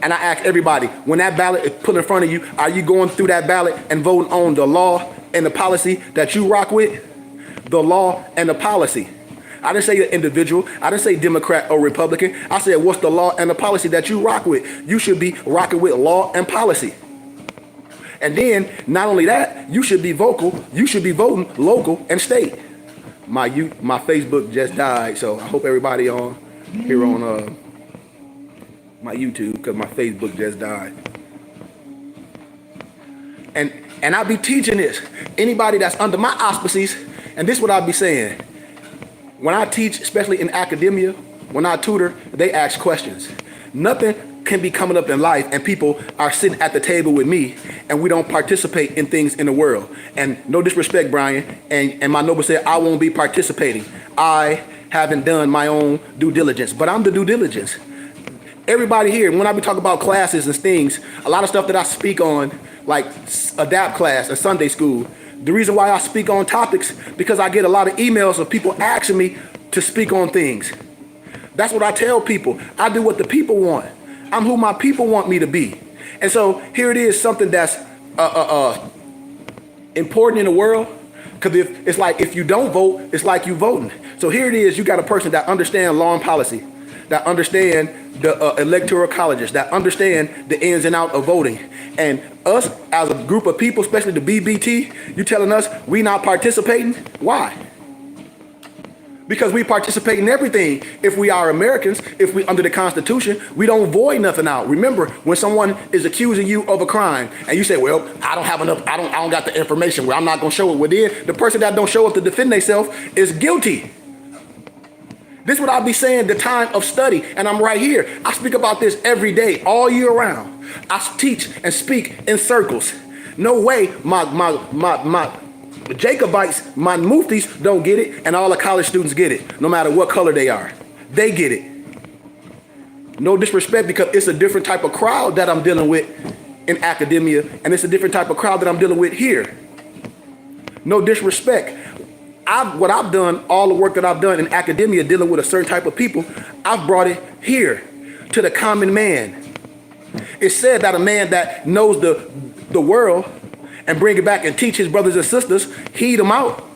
And I ask everybody, when that ballot is put in front of you, are you going through that ballot and voting on the law and the policy that you rock with? The law and the policy. I didn't say an individual. I didn't say Democrat or Republican. I said, what's the law and the policy that you rock with? You should be rocking with law and policy. And then, not only that, you should be vocal. You should be voting local and state. My Facebook just died, so I hope everybody on here on my YouTube, because my Facebook just died. And I be teaching this. Anybody that's under my auspices, and this is what I be saying. When I teach, especially in academia, when I tutor, they ask questions. Nothing can be coming up in life and people are sitting at the table with me and we don't participate in things in the world. And no disrespect, Brian, and my noble said, I won't be participating. I haven't done my own due diligence, but I'm the due diligence. Everybody here, when I be talking about classes and things, a lot of stuff that I speak on, like ADAPT class and Sunday school, the reason why I speak on topics, because I get a lot of emails of people asking me to speak on things. That's what I tell people. I do what the people want. I'm who my people want me to be. And so here it is, something that's important in the world. Because it's like if you don't vote, it's like you voting. So here it is, you got a person that understands law and policy, that understand the electoral colleges, that understand the ins and outs of voting. And us as a group of people, especially the BBT, you telling us we not participating? Why? Because we participate in everything. If we are Americans, if we under the Constitution, we don't void nothing out. Remember, when someone is accusing you of a crime and you say, well, I don't have enough, I don't got the information where I'm not gonna show it. Well, then the person that don't show up to defend themselves is guilty. This is what I'll be saying, the time of study, and I'm right here. I speak about this every day, all year round. I teach and speak in circles. No way my Jacobites, my muftis don't get it, and all the college students get it, no matter what color they are. They get it. No disrespect, because it's a different type of crowd that I'm dealing with in academia, and it's a different type of crowd that I'm dealing with here. No disrespect. What I've done, all the work that I've done in academia dealing with a certain type of people, I've brought it here to the common man. It's said that a man that knows the world and bring it back and teach his brothers and sisters, heed them out.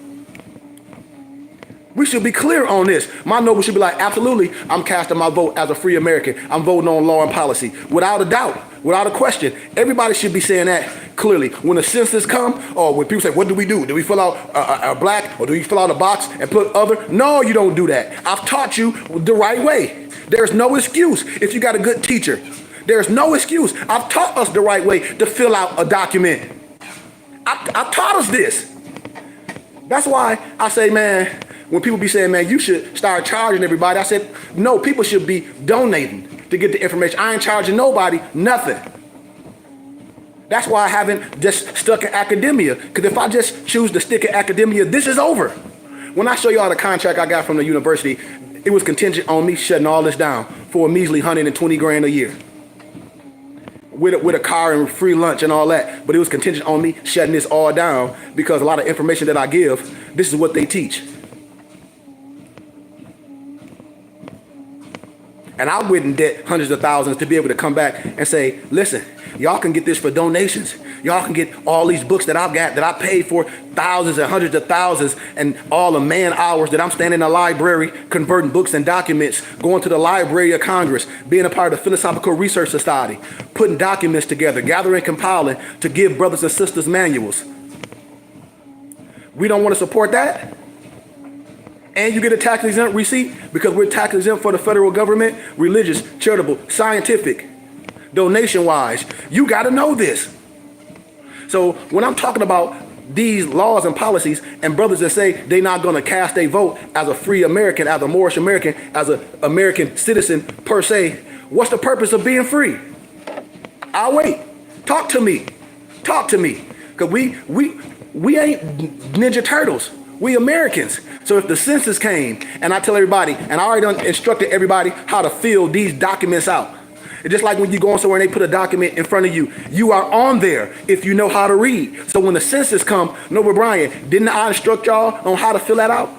We should be clear on this. My noble should be like, absolutely, I'm casting my vote as a free American. I'm voting on law and policy. Without a doubt, without a question. Everybody should be saying that clearly. When the census come, or when people say, what do? Do we fill out a black, or do you fill out a box and put other? No, you don't do that. I've taught you the right way. There's no excuse if you got a good teacher. There's no excuse. I've taught us the right way to fill out a document. I taught us this. That's why I say, man, when people be saying, man, you should start charging everybody, I said, no, people should be donating to get the information. I ain't charging nobody nothing. That's why I haven't just stuck in academia, because if I just choose to stick in academia, this is over. When I show y'all the contract I got from the university, it was contingent on me shutting all this down for a measly $120,000 a year. With a car and free lunch and all that. But it was contingent on me shutting this all down because a lot of information that I give, this is what they teach. And I wouldn't debt hundreds of thousands to be able to come back and say, listen, y'all can get this for donations. Y'all can get all these books that I've got that I paid for thousands and hundreds of thousands, and all the man hours that I'm standing in the library converting books and documents, going to the Library of Congress, being a part of the Philosophical Research Society, putting documents together, gathering, compiling to give brothers and sisters manuals. We don't want to support that? And you get a tax exempt receipt because we're tax exempt for the federal government, religious, charitable, scientific, donation-wise. You got to know this. So when I'm talking about these laws and policies and brothers that say they're not going to cast a vote as a free American, as a Moorish American, as an American citizen per se, what's the purpose of being free? I'll wait. Talk to me. Talk to me. Because we ain't Ninja Turtles. We Americans. So if the census came and I tell everybody, and I already done instructed everybody how to fill these documents out. It's just like when you go on somewhere and they put a document in front of you. You are on there if you know how to read. So when the census come, Noble Brian, didn't I instruct y'all on how to fill that out?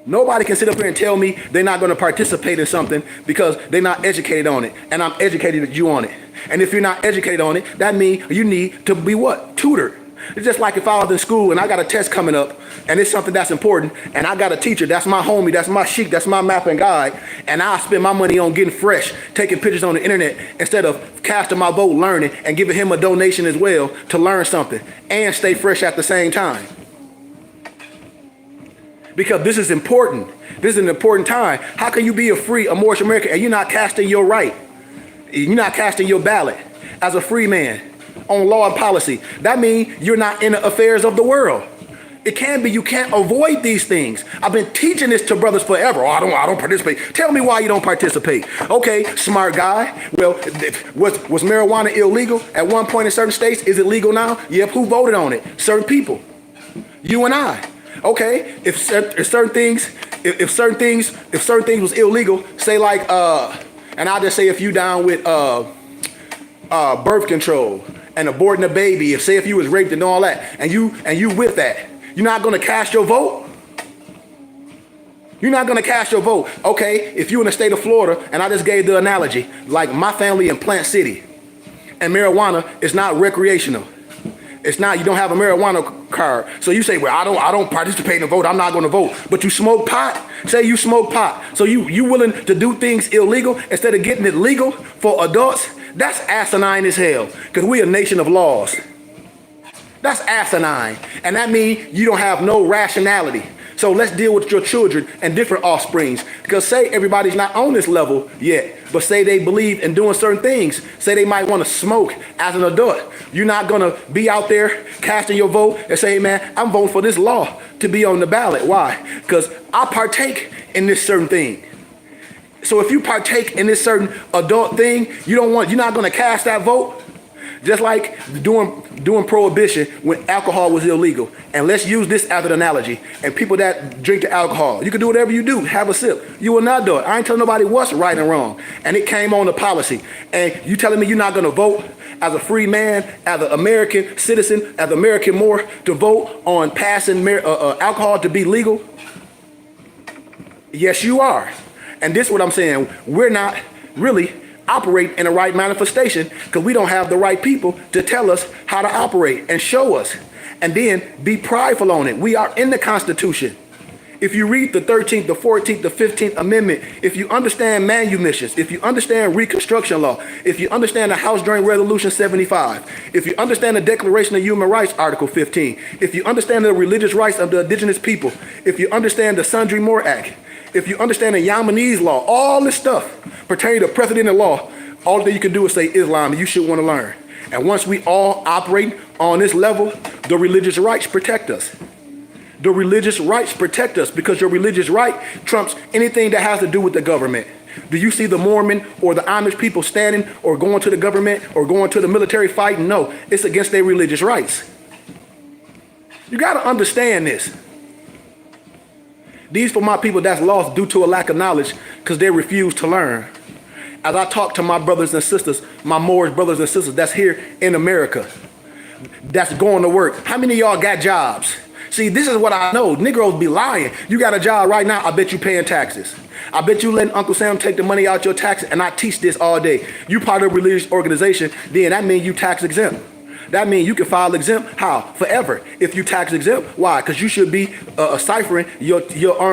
Nobody can sit up here and tell me they're not going to participate in something because they're not educated on it. And I'm educated you on it. And if you're not educated on it, that means you need to be what? Tutored. It's just like if I was in school and I got a test coming up and it's something that's important and I got a teacher, that's my homie, that's my sheik, that's my map and guide, and I spend my money on getting fresh, taking pictures on the internet instead of casting my vote learning and giving him a donation as well to learn something and stay fresh at the same time. Because this is important. This is an important time. How can you be a Moorish American and you're not casting your right? You're not casting your ballot as a free man on law and policy? That means you're not in the affairs of the world. It can be you can't avoid these things. I've been teaching this to brothers forever. Oh, I don't participate. Tell me why you don't participate. Okay, smart guy. Well, was marijuana illegal at one point in certain states? Is it legal now? Yep. Who voted on it? Certain people. You and I. Okay, if certain things was illegal, say like and I'll just say if you down with birth control and aborting a baby, if you was raped and all that, and you with that, you're not gonna cast your vote? You're not gonna cast your vote. Okay, if you in the state of Florida, and I just gave the analogy, like my family in Plant City, and marijuana is not recreational. It's not, you don't have a marijuana card. So you say, well, I don't participate in the vote, I'm not gonna vote. But you smoke pot, say you smoke pot. So you willing to do things illegal instead of getting it legal for adults? That's asinine as hell, because we a nation of laws. That's asinine. And that means you don't have no rationality. So let's deal with your children and different offsprings. Because say everybody's not on this level yet, but say they believe in doing certain things. Say they might want to smoke as an adult. You're not going to be out there casting your vote and say, hey, man, I'm voting for this law to be on the ballot. Why? Because I partake in this certain thing. So if you partake in this certain adult thing, you're not going to cast that vote. Just like doing prohibition when alcohol was illegal. And let's use this as an analogy. And people that drink the alcohol, you can do whatever you do, have a sip. You will not do it. I ain't telling nobody what's right and wrong. And it came on the policy. And you telling me you're not gonna vote as a free man, as an American citizen, as an American more, to vote on passing alcohol to be legal? Yes, you are. And this is what I'm saying. We're not really operate in the right manifestation because we don't have the right people to tell us how to operate and show us, and then be prideful on it. We are in the Constitution. If you read the 13th, the 14th, the 15th Amendment, if you understand manumissions, if you understand Reconstruction law, if you understand the House during Resolution 75, if you understand the Declaration of Human Rights, Article 15, if you understand the religious rights of the indigenous people, if you understand the Sundry Moore Act, if you understand the Yemenis law, all this stuff pertaining to precedent law, all that you can do is say Islam, and you should want to learn. And once we all operate on this level, the religious rights protect us. The religious rights protect us because your religious right trumps anything that has to do with the government. Do you see the Mormon or the Amish people standing or going to the government or going to the military fighting? No, it's against their religious rights. You got to understand this. These for my people that's lost due to a lack of knowledge because they refuse to learn. As I talk to my brothers and sisters, my Moorish brothers and sisters that's here in America, that's going to work. How many of y'all got jobs? See, this is what I know. Negroes be lying. You got a job right now, I bet you paying taxes. I bet you letting Uncle Sam take the money out your taxes, and I teach this all day. You part of a religious organization, then that means you tax exempt. That means you can file exempt, how? Forever. If you tax exempt, why? Because you should be ciphering your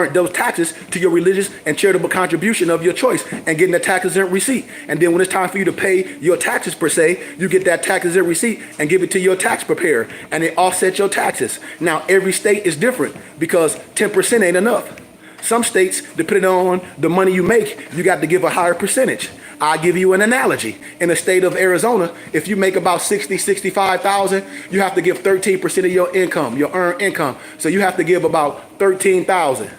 those taxes to your religious and charitable contribution of your choice and getting the tax exempt receipt. And then when it's time for you to pay your taxes per se, you get that tax exempt receipt and give it to your tax preparer, and they offset your taxes. Now, every state is different because 10% ain't enough. Some states, depending on the money you make, you got to give a higher percentage. I'll give you an analogy. In the state of Arizona, if you make about 60, 65,000, you have to give 13% of your income, your earned income. So you have to give about 13,000.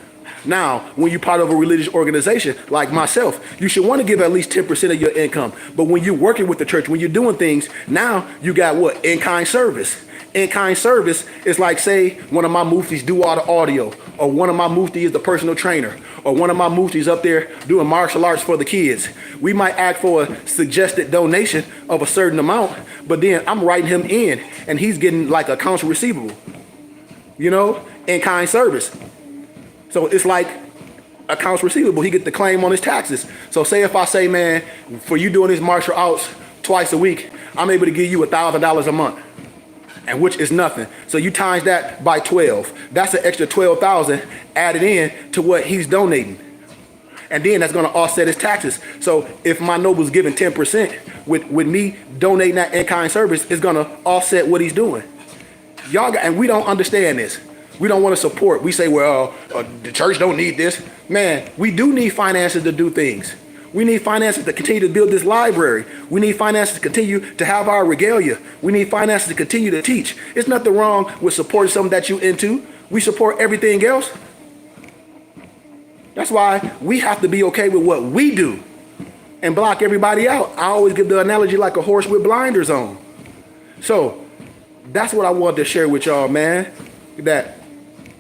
Now, when you're part of a religious organization like myself, you should want to give at least 10% of your income. But when you're working with the church, when you're doing things, now you got what? In-kind service. In-kind service is like, say, one of my muftis do all the audio, or one of my muftis is the personal trainer, or one of my muftis up there doing martial arts for the kids. We might ask for a suggested donation of a certain amount, but then I'm writing him in, and he's getting like accounts receivable, you know, in-kind service. So it's like accounts receivable. He get the claim on his taxes. So say if I say, man, for you doing these martial arts twice a week, I'm able to give you $1,000 a month. And which is nothing. So you times that by 12. That's an extra 12,000 added in to what he's donating. And then that's gonna offset his taxes. So if my noble's giving 10%, with me donating that in-kind service, it's gonna offset what he's doing. Y'all got, and we don't understand this. We don't want to support. We say, well, the church don't need this. Man, we do need finances to do things. We need finances to continue to build this library. We need finances to continue to have our regalia. We need finances to continue to teach. There's nothing wrong with supporting something that you're into. We support everything else. That's why we have to be okay with what we do and block everybody out. I always give the analogy like a horse with blinders on. So that's what I wanted to share with y'all, man, that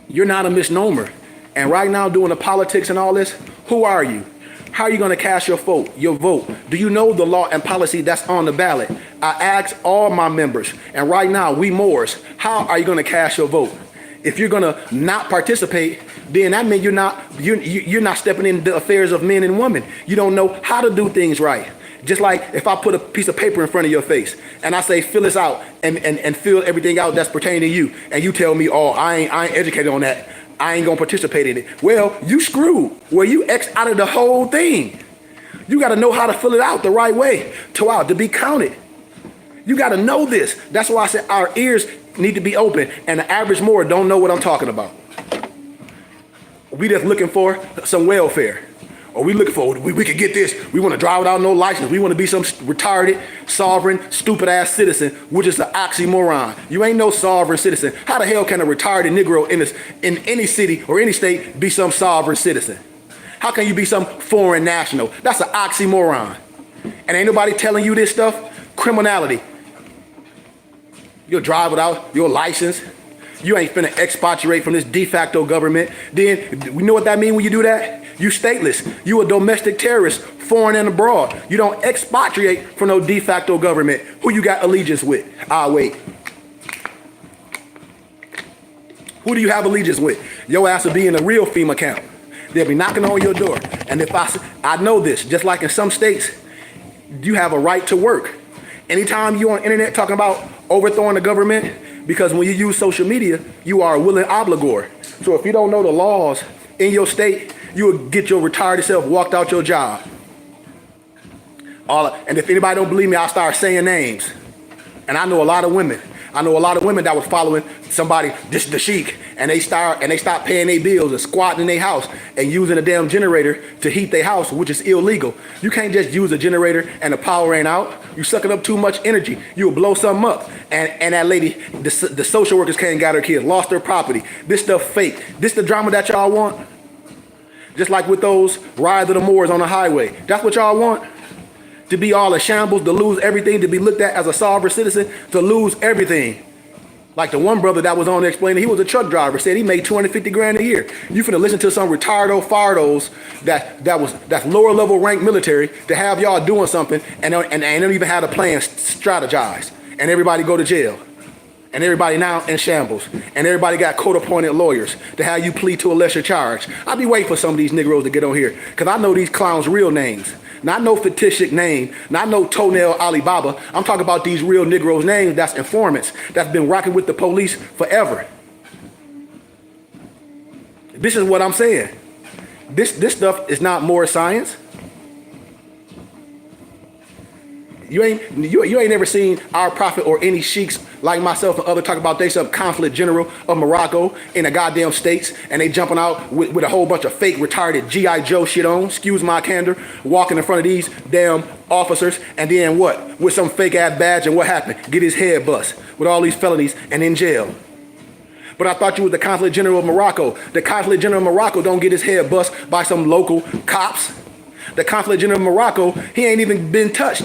you're not a misnomer. And right now doing the politics and all this, who are you? How are you going to cast your vote? Do you know the law and policy that's on the ballot? I ask all my members, and right now, we Moors, how are you going to cast your vote? If you're going to not participate, then that means you're not stepping into the affairs of men and women. You don't know how to do things right. Just like if I put a piece of paper in front of your face and I say, fill this out and fill everything out that's pertaining to you, and you tell me, oh, I ain't educated on that, I ain't gonna participate in it. Well, you screwed. Well, you X out of the whole thing. You gotta know how to fill it out the right way to be counted. You gotta know this. That's why I said our ears need to be open, and the average Moor don't know what I'm talking about. We just looking for some welfare. Or we looking for, we could get this. We want to drive without no license. We want to be some retarded, sovereign, stupid-ass citizen, which is an oxymoron. You ain't no sovereign citizen. How the hell can a retarded Negro in any city or any state be some sovereign citizen? How can you be some foreign national? That's an oxymoron. And ain't nobody telling you this stuff? Criminality. You'll drive without your license. You ain't finna expatriate from this de facto government. Then, you know what that means when you do that? You stateless. You a domestic terrorist, foreign and abroad. You don't expatriate from no de facto government. Who you got allegiance with? Ah, wait. Who do you have allegiance with? Your ass will be in a real FEMA camp. They'll be knocking on your door. And if I know this, just like in some states, you have a right to work. Anytime you're on the internet talking about overthrowing the government, because when you use social media, you are a willing obligor. So if you don't know the laws in your state, you will get your retired self walked out your job. And if anybody don't believe me, I'll start saying names. And I know a lot of women. I know a lot of women that was following somebody, the sheik, and they stopped paying their bills and squatting in their house and using a damn generator to heat their house, which is illegal. You can't just use a generator and the power ain't out. You sucking up too much energy. You'll blow something up. And that lady, the social workers came and got her kids, lost their property. This stuff fake. This the drama that y'all want? Just like with those Rise of the Moors on the highway. That's what y'all want? To be all in shambles, to lose everything, to be looked at as a sovereign citizen, to lose everything. Like the one brother that was on there explaining, he was a truck driver, said he made 250 grand a year. You finna listen to some retardo fardos that's lower level rank military to have y'all doing something and don't even have a plan strategized. And everybody go to jail. And everybody now in shambles. And everybody got court-appointed lawyers to have you plead to a lesser charge. I be waiting for some of these Negroes to get on here, because I know these clowns' real names. Not no fictitious name, not no toenail Alibaba. I'm talking about these real Negroes' names that's informants, that's been rocking with the police forever. This is what I'm saying. This stuff is not more science. You ain't never seen our prophet or any sheiks like myself and others talk about they some conflict general of Morocco in the goddamn states, and they jumping out with a whole bunch of fake retarded G.I. Joe shit on, excuse my candor, walking in front of these damn officers, and then what? With some fake ass badge, and what happened? Get his head bust with all these felonies and in jail. But I thought you was the conflict general of Morocco. The conflict general of Morocco don't get his head bust by some local cops. The conflict general of Morocco, he ain't even been touched.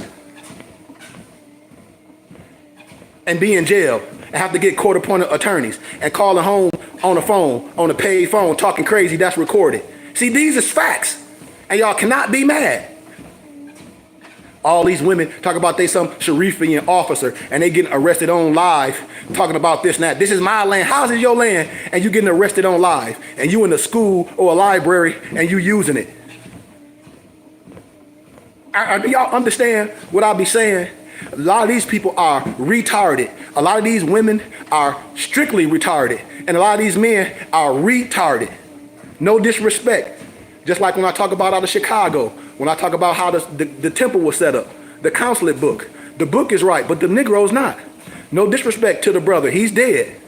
And be in jail and have to get court-appointed attorneys and calling home on the phone, on a paid phone, talking crazy, that's recorded. See, these is facts, and y'all cannot be mad. All these women talk about they some Sharifian officer and they getting arrested on live, talking about this and that. This is my land. How's it your land? And you getting arrested on live, and you in a school or a library and you using it. Do y'all understand what I be saying? A lot of these people are retarded. A lot of these women are strictly retarded. And a lot of these men are retarded. No disrespect. Just like when I talk about out of Chicago, when I talk about how the temple was set up, the consulate book. The book is right, but the Negro's not. No disrespect to the brother. He's dead.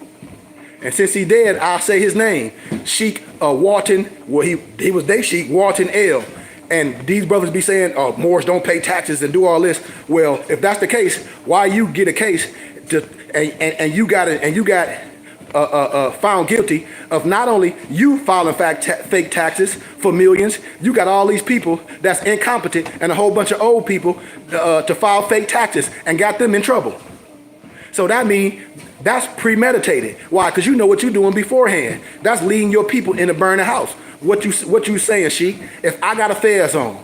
And since he's dead, I'll say his name. Sheikh Walton, well, he was their Sheikh, Walton L. And these brothers be saying, oh, Moors don't pay taxes and do all this. Well, if that's the case, why you get a case and you got found guilty of not only you filing fake taxes for millions, you got all these people that's incompetent and a whole bunch of old people to file fake taxes and got them in trouble. So that means that's premeditated. Why? Because you know what you're doing beforehand. That's leading your people in a burning house. What you saying, Sheik? If I got affairs on,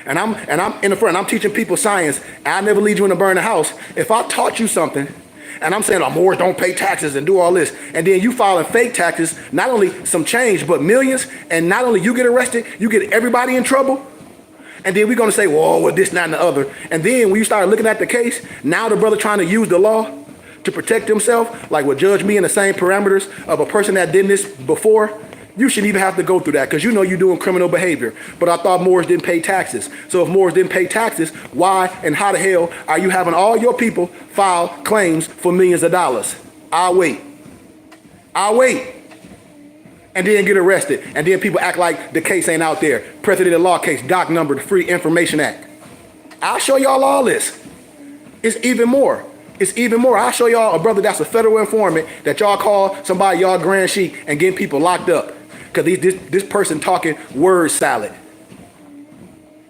and I'm in the front, I'm teaching people science, and I never lead you in a burning house. If I taught you something, and I'm saying, oh, Moors don't pay taxes and do all this, and then you filing fake taxes, not only some change, but millions, and not only you get arrested, you get everybody in trouble. And then we're gonna say, well, this, that, and the other. And then when you start looking at the case, now the brother trying to use the law to protect himself, like would judge me in the same parameters of a person that did this before. You shouldn't even have to go through that, because you know you're doing criminal behavior. But I thought Moors didn't pay taxes. So if Moors didn't pay taxes, why and how the hell are you having all your people file claims for millions of dollars? I'll wait. And then get arrested. And then people act like the case ain't out there. President law case, doc number, the Free Information Act. I'll show y'all all this. It's even more. I'll show y'all a brother that's a federal informant that y'all call somebody y'all grand sheik and getting people locked up. Because this person talking word salad.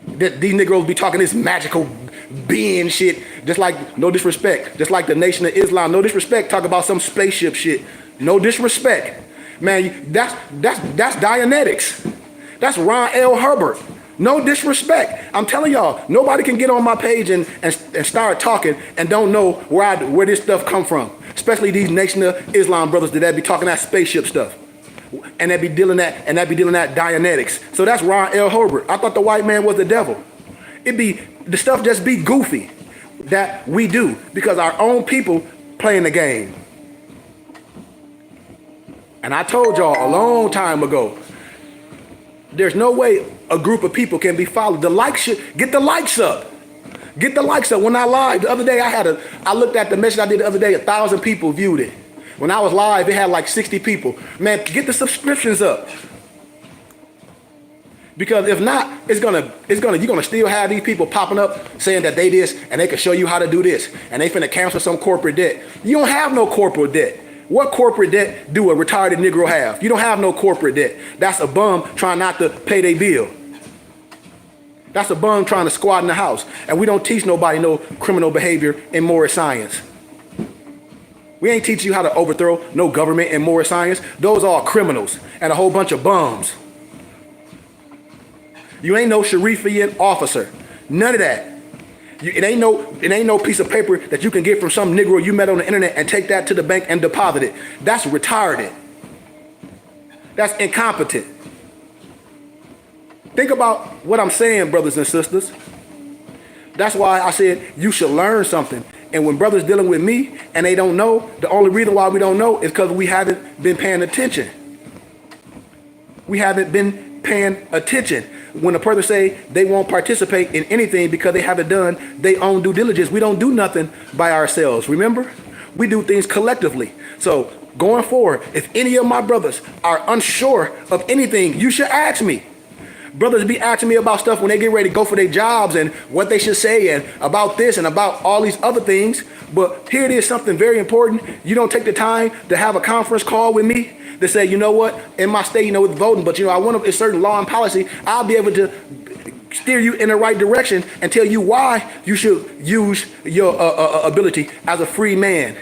These Negroes be talking this magical being shit, just like, no disrespect, just like the Nation of Islam, no disrespect, talk about some spaceship shit. No disrespect. Man, that's Dianetics. That's Ron L. Herbert. No disrespect. I'm telling y'all, nobody can get on my page and start talking and don't know where this stuff come from. Especially these Nation of Islam brothers that be talking that spaceship stuff. And they be dealing that Dianetics. So that's Ron L. Herbert. I thought the white man was the devil. The stuff just be goofy that we do because our own people playing the game. And I told y'all a long time ago, there's no way a group of people can be followed. Get the likes up. Get the likes up. When I live the other day, I looked at the message I did the other day, 1,000 people viewed it. When I was live, it had like 60 people. Man, get the subscriptions up. Because if not, you're gonna still have these people popping up saying that they this and they can show you how to do this and they finna cancel some corporate debt. You don't have no corporate debt. What corporate debt do a retarded Negro have? You don't have no corporate debt. That's a bum trying not to pay their bill. That's a bum trying to squat in the house. And we don't teach nobody no criminal behavior in moral science. We ain't teach you how to overthrow no government in moral science. Those are all criminals and a whole bunch of bums. You ain't no Sharifian officer. None of that. It ain't no piece of paper that you can get from some Negro you met on the internet and take that to the bank and deposit it. That's retarded. That's incompetent. Think about what I'm saying, brothers and sisters. That's why I said you should learn something. And when brothers dealing with me and they don't know, the only reason why we don't know is because we haven't been paying attention. We haven't been paying attention. When a person say they won't participate in anything because they haven't done their own due diligence, we don't do nothing by ourselves. Remember? We do things collectively. So going forward, if any of my brothers are unsure of anything, you should ask me. Brothers be asking me about stuff when they get ready to go for their jobs and what they should say and about this and about all these other things. But here it is, something very important. You don't take the time to have a conference call with me to say, you know what, in my state, with voting, but I want a certain law and policy. I'll be able to steer you in the right direction and tell you why you should use your ability as a free man.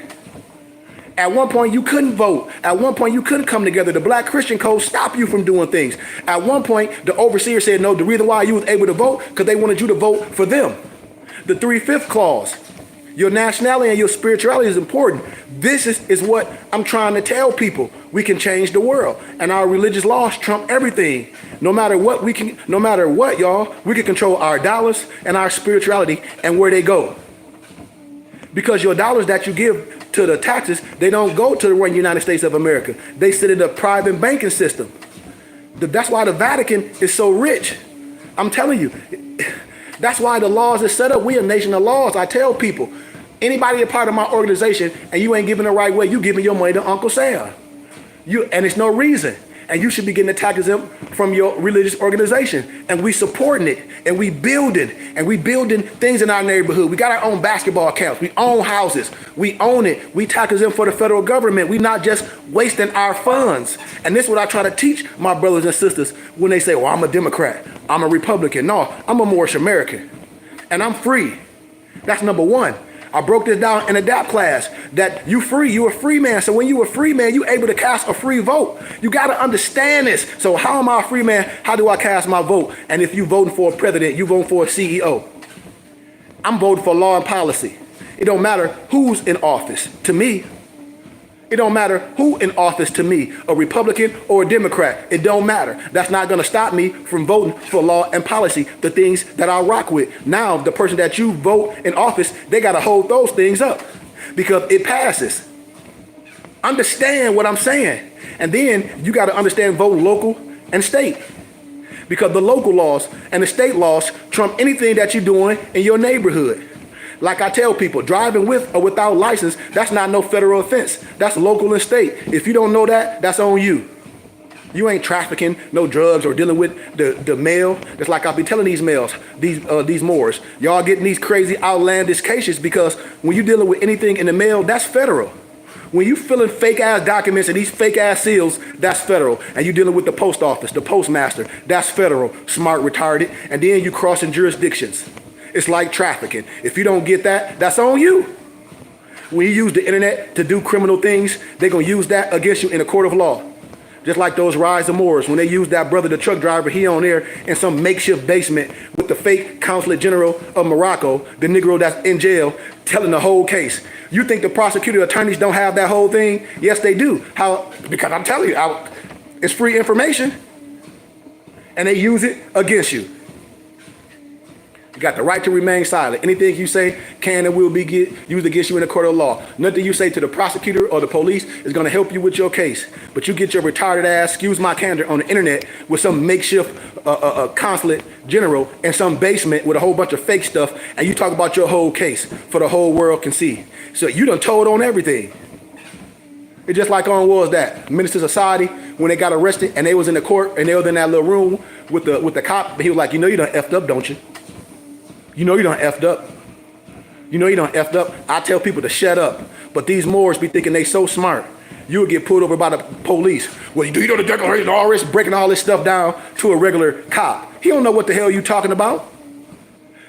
At one point, you couldn't vote. At one point, you couldn't come together. The Black Christian Code stopped you from doing things. At one point, the overseer said, no, the reason why you was able to vote, because they wanted you to vote for them. The 3/5 clause, your nationality and your spirituality is important. This is what I'm trying to tell people. We can change the world. And our religious laws trump everything. No matter what, y'all, we can control our dollars and our spirituality and where they go. Because your dollars that you give to the taxes, they don't go to the United States of America. They sit in the private banking system. That's why the Vatican is so rich. I'm telling you. That's why the laws are set up. We a nation of laws. I tell people, anybody a part of my organization and you ain't giving the right way, you giving your money to Uncle Sam. And it's no reason. And you should be getting the tax exempt from your religious organization. And we supporting it. And we building. And we building things in our neighborhood. We got our own basketball camps. We own houses. We own it. We tax exempt for the federal government. We not just wasting our funds. And this is what I try to teach my brothers and sisters when they say, well, I'm a Democrat. I'm a Republican. No, I'm a Moorish American. And I'm free. That's number one. I broke this down in a DAP class that you a free man. So when you a free man, you able to cast a free vote. You got to understand this. So how am I a free man? How do I cast my vote? And if you voting for a president, you voting for a CEO. I'm voting for law and policy. It don't matter who's in office to me. It don't matter who in office to me, a Republican or a Democrat. It don't matter. That's not going to stop me from voting for law and policy, the things that I rock with. Now, the person that you vote in office, they got to hold those things up because it passes. Understand what I'm saying. And then you got to understand voting local and state because the local laws and the state laws trump anything that you're doing in your neighborhood. Like I tell people, driving with or without license, that's not no federal offense. That's local and state. If you don't know that, that's on you. You ain't trafficking no drugs or dealing with the mail. It's like I be telling these males, these Moors, y'all getting these crazy outlandish cases because when you dealing with anything in the mail, that's federal. When you filling fake ass documents and these fake ass seals, that's federal. And you dealing with the post office, the postmaster, that's federal. Smart, retarded. And then you crossing jurisdictions. It's like trafficking. If you don't get that, that's on you. When you use the internet to do criminal things, they're going to use that against you in a court of law. Just like those Rise of Moors, when they used that brother, the truck driver, he on there in some makeshift basement with the fake consulate general of Morocco, the Negro that's in jail, telling the whole case. You think the prosecutor attorneys don't have that whole thing? Yes, they do. How? Because I'm telling you, it's free information, and they use it against you. You got the right to remain silent. Anything you say can and will be used against you in a court of law. Nothing you say to the prosecutor or the police is going to help you with your case. But you get your retarded ass, excuse my candor, on the internet with some makeshift consulate general in some basement with a whole bunch of fake stuff, and you talk about your whole case for the whole world can see. So you done told on everything. It's just like on was that Minister Society when they got arrested and they was in the court and they was in that little room with the cop. He was like, you know you done effed up, don't you? You know you done effed up. You know you done effed up. I tell people to shut up. But these Moors be thinking they so smart. You would get pulled over by the police. Well, do you know the Declaration of all this? Breaking all this stuff down to a regular cop. He don't know what the hell you talking about.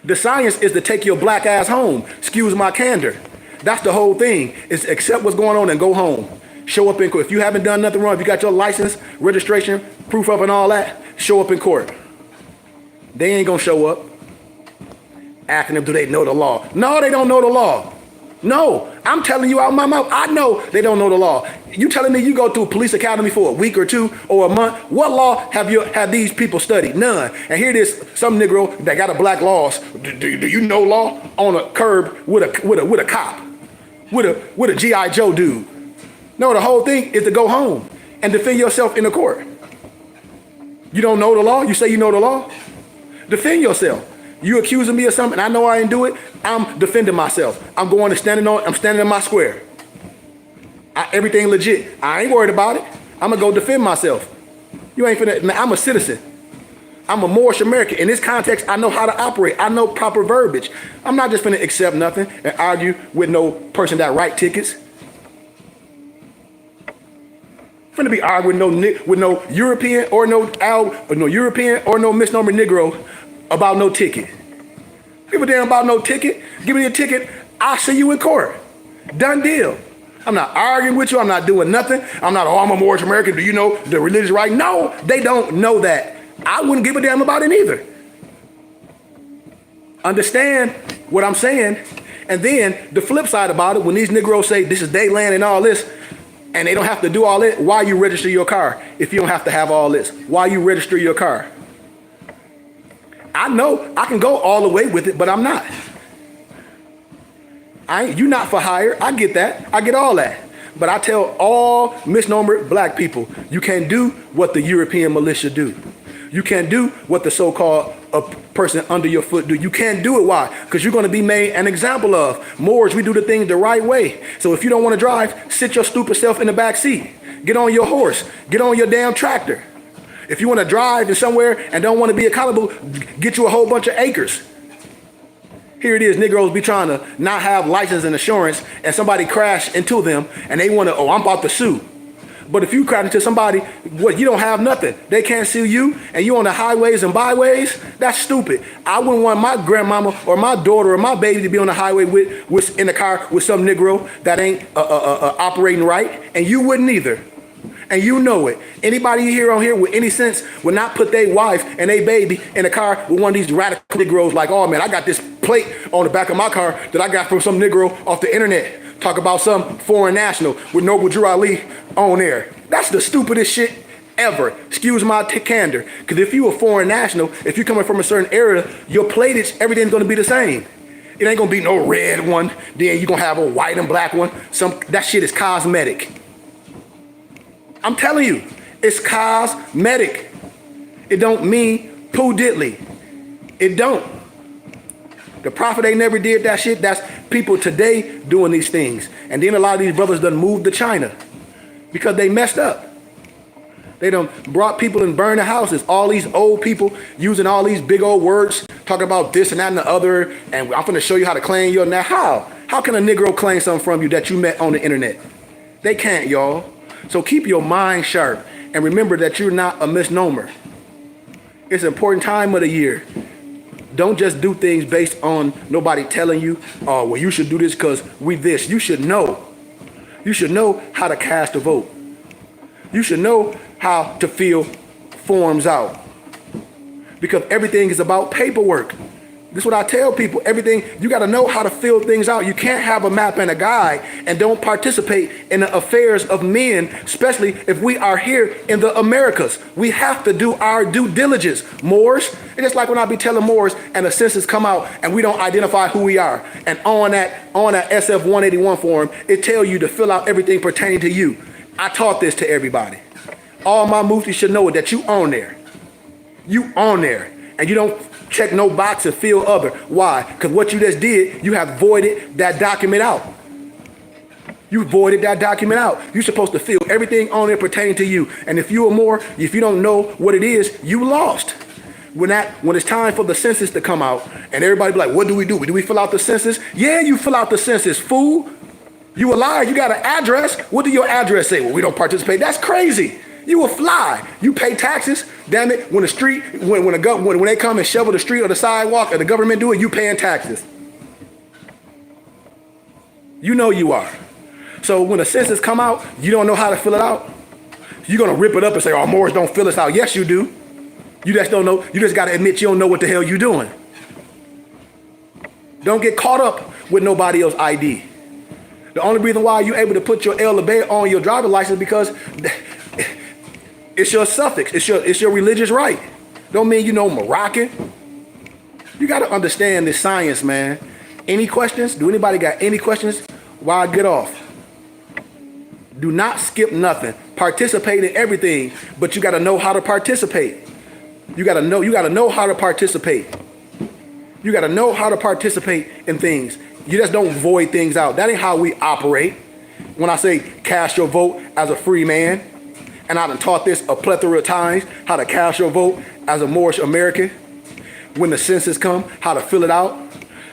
The science is to take your black ass home. Excuse my candor. That's the whole thing, is accept what's going on and go home. Show up in court. If you haven't done nothing wrong, if you got your license, registration, proof of and all that, show up in court. They ain't gonna show up. Asking them, do they know the law? No, they don't know the law. No, I'm telling you out my mouth, I know they don't know the law. You telling me you go through police academy for a week or two or a month? What law have these people studied? None. And here it is, some Negro that got a black laws. Do you know law? On a curb with a cop, with a G.I. Joe dude. No, the whole thing is to go home and defend yourself in the court. You don't know the law? You say you know the law? Defend yourself. You accusing me of something, I know I didn't do it, I'm defending myself. I'm standing in my square. Everything legit. I ain't worried about it. I'm gonna go defend myself. You ain't finna, I'm a citizen. I'm a Moorish American. In this context, I know how to operate. I know proper verbiage. I'm not just finna accept nothing and argue with no person that write tickets. I'm finna be arguing with no European or no misnomer Negro about no ticket. Give a damn about no ticket. Give me a ticket. I'll see you in court. Done deal. I'm not arguing with you. I'm not doing nothing. I'm a Moorish American. Do you know the religious right? No, they don't know that. I wouldn't give a damn about it either. Understand what I'm saying? And then the flip side about it, when these Negroes say this is their land and all this, and they don't have to do all this, why you register your car if you don't have to have all this? Why you register your car? I know I can go all the way with it, but I'm not. You're not for hire. I get that. I get all that. But I tell all misnomer black people, you can't do what the European militia do. You can't do what the so-called person under your foot do. You can't do it. Why? Because you're going to be made an example of. Moors, we do the things the right way. So if you don't want to drive, sit your stupid self in the back seat. Get on your horse. Get on your damn tractor. If you want to drive to somewhere and don't want to be accountable, get you a whole bunch of acres. Here it is, Negroes be trying to not have license and insurance, and somebody crash into them, and they want to, I'm about to sue. But if you crash into somebody, you don't have nothing. They can't sue you, and you on the highways and byways? That's stupid. I wouldn't want my grandmama or my daughter or my baby to be on the highway in the car with some Negro that ain't operating right, and you wouldn't either. And you know it. Anybody here on here with any sense would not put their wife and their baby in a car with one of these radical Negroes like, oh man, I got this plate on the back of my car that I got from some Negro off the internet. Talk about some foreign national with Noble Drew Ali on there. That's the stupidest shit ever. Excuse my candor. Because if you a foreign national, if you're coming from a certain area, your platage, everything's going to be the same. It ain't going to be no red one. Then you're going to have a white and black one. That shit is cosmetic. I'm telling you, it's cosmetic. It don't mean poo diddly. It don't. The prophet ain't never did that shit. That's people today doing these things. And then a lot of these brothers done moved to China because they messed up. They done brought people and burned the houses. All these old people using all these big old words, talking about this and that and the other. And I'm gonna show you how to claim your now. How can a Negro claim something from you that you met on the internet? They can't, y'all. So keep your mind sharp and remember that you're not a misnomer. It's an important time of the year. Don't just do things based on nobody telling you, oh, well, you should do this because we this. You should know. You should know how to cast a vote. You should know how to fill forms out. Because everything is about paperwork. This is what I tell people. Everything, you got to know how to fill things out. You can't have a map and a guide and don't participate in the affairs of men, especially if we are here in the Americas. We have to do our due diligence. Moors, it's just like when I be telling Moors and the census come out and we don't identify who we are. And on that SF 181 form, it tell you to fill out everything pertaining to you. I taught this to everybody. All my muftis should know that you on there. You on there. And you don't check no box and fill other. Why? Because what you just did, you have voided that document out. You voided that document out. You're supposed to fill everything on there pertaining to you. And if you are more, if you don't know what it is, you lost. When it's time for the census to come out, and everybody be like, what do we do? Do we fill out the census? Yeah, you fill out the census, fool. You a liar. You got an address. What do your address say? Well, we don't participate. That's crazy. You a fly. You pay taxes. Damn it. When the street, when they come and shovel the street or the sidewalk or the government do it, you paying taxes. You know you are. So when the census come out, you don't know how to fill it out. You're gonna rip it up and say, "Oh, Morris don't fill this out." Yes, you do. You just don't know. You just gotta admit you don't know what the hell you're doing. Don't get caught up with nobody else's ID. The only reason why you're able to put your El Bay on your driver's license because it's your suffix. It's your religious right. Don't mean you know Moroccan. You got to understand this science, man. Any questions? Do anybody got any questions while I get off? Do not skip nothing. Participate in everything, but you got to know how to participate. You got to know how to participate. You got to know how to participate in things. You just don't void things out. That ain't how we operate. When I say cast your vote as a free man, and I've taught this a plethora of times, how to cast your vote as a Moorish American. When the census come, how to fill it out.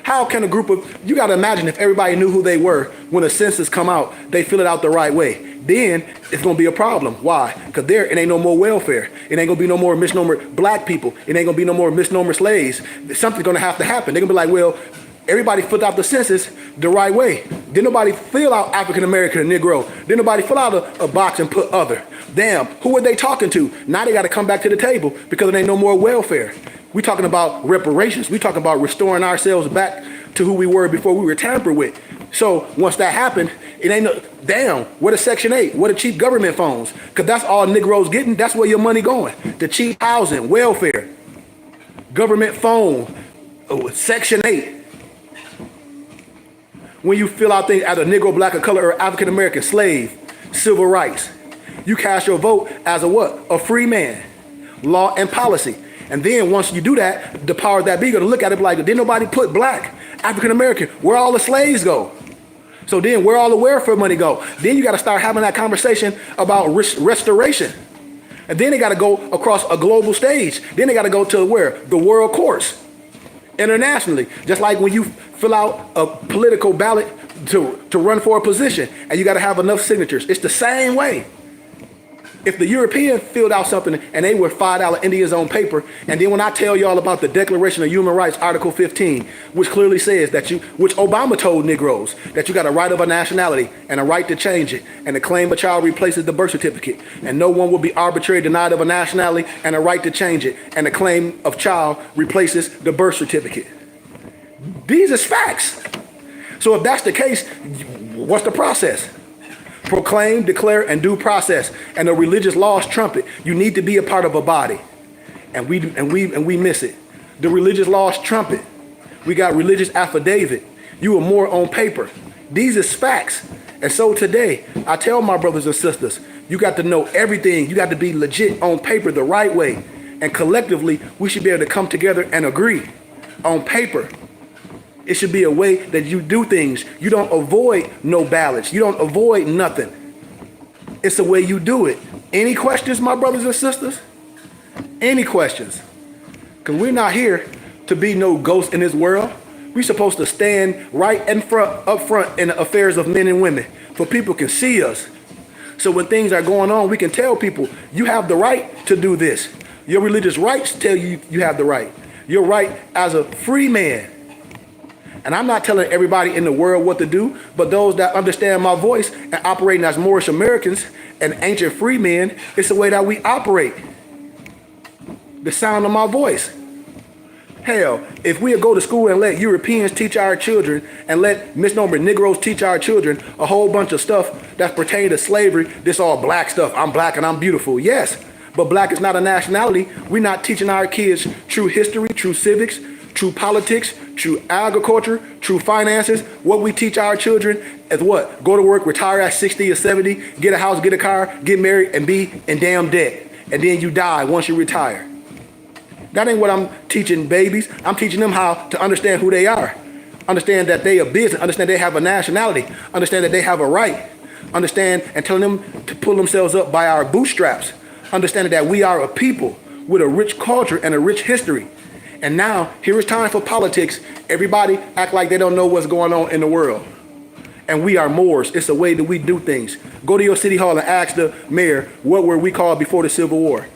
How can a group of, you got to imagine if everybody knew who they were, when the census come out, they fill it out the right way. Then it's going to be a problem. Why? Because there, it ain't no more welfare. It ain't going to be no more misnomer black people. It ain't going to be no more misnomer slaves. Something's going to have to happen. They're going to be like, well, everybody filled out the census the right way. Didn't nobody fill out African American or Negro. Didn't nobody fill out a box and put other. Damn, who are they talking to? Now they got to come back to the table because there ain't no more welfare. We talking about reparations. We talking about restoring ourselves back to who we were before we were tampered with. So once that happened, it ain't no, damn, what a Section 8? What a cheap government phones? Because that's all Negroes getting. That's where your money going. The cheap housing, welfare, government phone, Section 8. When you fill out things as a Negro, black, or color, or African American, slave, civil rights, you cast your vote as a what? A free man, law and policy. And then once you do that, the power that be going to look at it like, didn't nobody put black, African American, where all the slaves go? So then where all the welfare money go? Then you got to start having that conversation about restoration. And then they got to go across a global stage. Then they got to go to where? The world courts. Internationally. Just like when you fill out a political ballot to run for a position and you got to have enough signatures. It's the same way. If the European filled out something and they were $5 Indians on paper, and then when I tell y'all about the Declaration of Human Rights, Article 15, which clearly says that which Obama told Negroes, that you got a right of a nationality and a right to change it, and the claim a child replaces the birth certificate, and no one will be arbitrarily denied of a nationality and a right to change it, and the claim of child replaces the birth certificate. These are facts. So if that's the case, what's the process? Proclaim, declare, and due process, and the religious laws trump it. You need to be a part of a body, and we miss it. The religious laws trump it. We got religious affidavit. You are more on paper. These is facts. And so today, I tell my brothers and sisters, you got to know everything. You got to be legit on paper the right way, and collectively, we should be able to come together and agree on paper. It should be a way that you do things. You don't avoid no ballots. You don't avoid nothing. It's the way you do it. Any questions, my brothers and sisters? Any questions? Because we're not here to be no ghosts in this world. We're supposed to stand right up front in the affairs of men and women, so people can see us. So when things are going on, we can tell people, you have the right to do this. Your religious rights tell you you have the right. your right as a free man. And I'm not telling everybody in the world what to do, but those that understand my voice and operating as Moorish Americans and ancient free men, it's the way that we operate. The sound of my voice. Hell, if we go to school and let Europeans teach our children and let misnomer Negroes teach our children a whole bunch of stuff that pertain to slavery, this all black stuff, I'm black and I'm beautiful. Yes, but black is not a nationality. We're not teaching our kids true history, true civics, true politics, true agriculture, true finances. What we teach our children is what? Go to work, retire at 60 or 70, get a house, get a car, get married, and be in damn debt. And then you die once you retire. That ain't what I'm teaching babies. I'm teaching them how to understand who they are. Understand that they are business. Understand they have a nationality. Understand that they have a right. Understand and telling them to pull themselves up by our bootstraps. Understanding that we are a people with a rich culture and a rich history. And now, here is time for politics. Everybody act like they don't know what's going on in the world. And we are Moors. It's the way that we do things. Go to your city hall and ask the mayor, what were we called before the Civil War?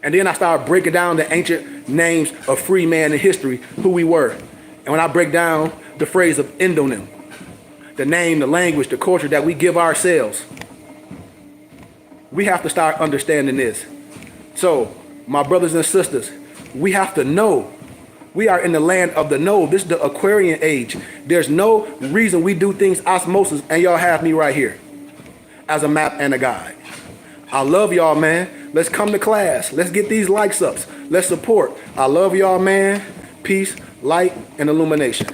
And then I started breaking down the ancient names of free man in history, who we were. And when I break down the phrase of endonym, the name, the language, the culture that we give ourselves, we have to start understanding this. So, my brothers and sisters, we have to know. We are in the land of the know. This is the Aquarian age. There's no reason we do things osmosis, and y'all have me right here as a map and a guide. I love y'all, man. Let's come to class. Let's get these likes ups. Let's support. I love y'all, man. Peace, light, and illumination.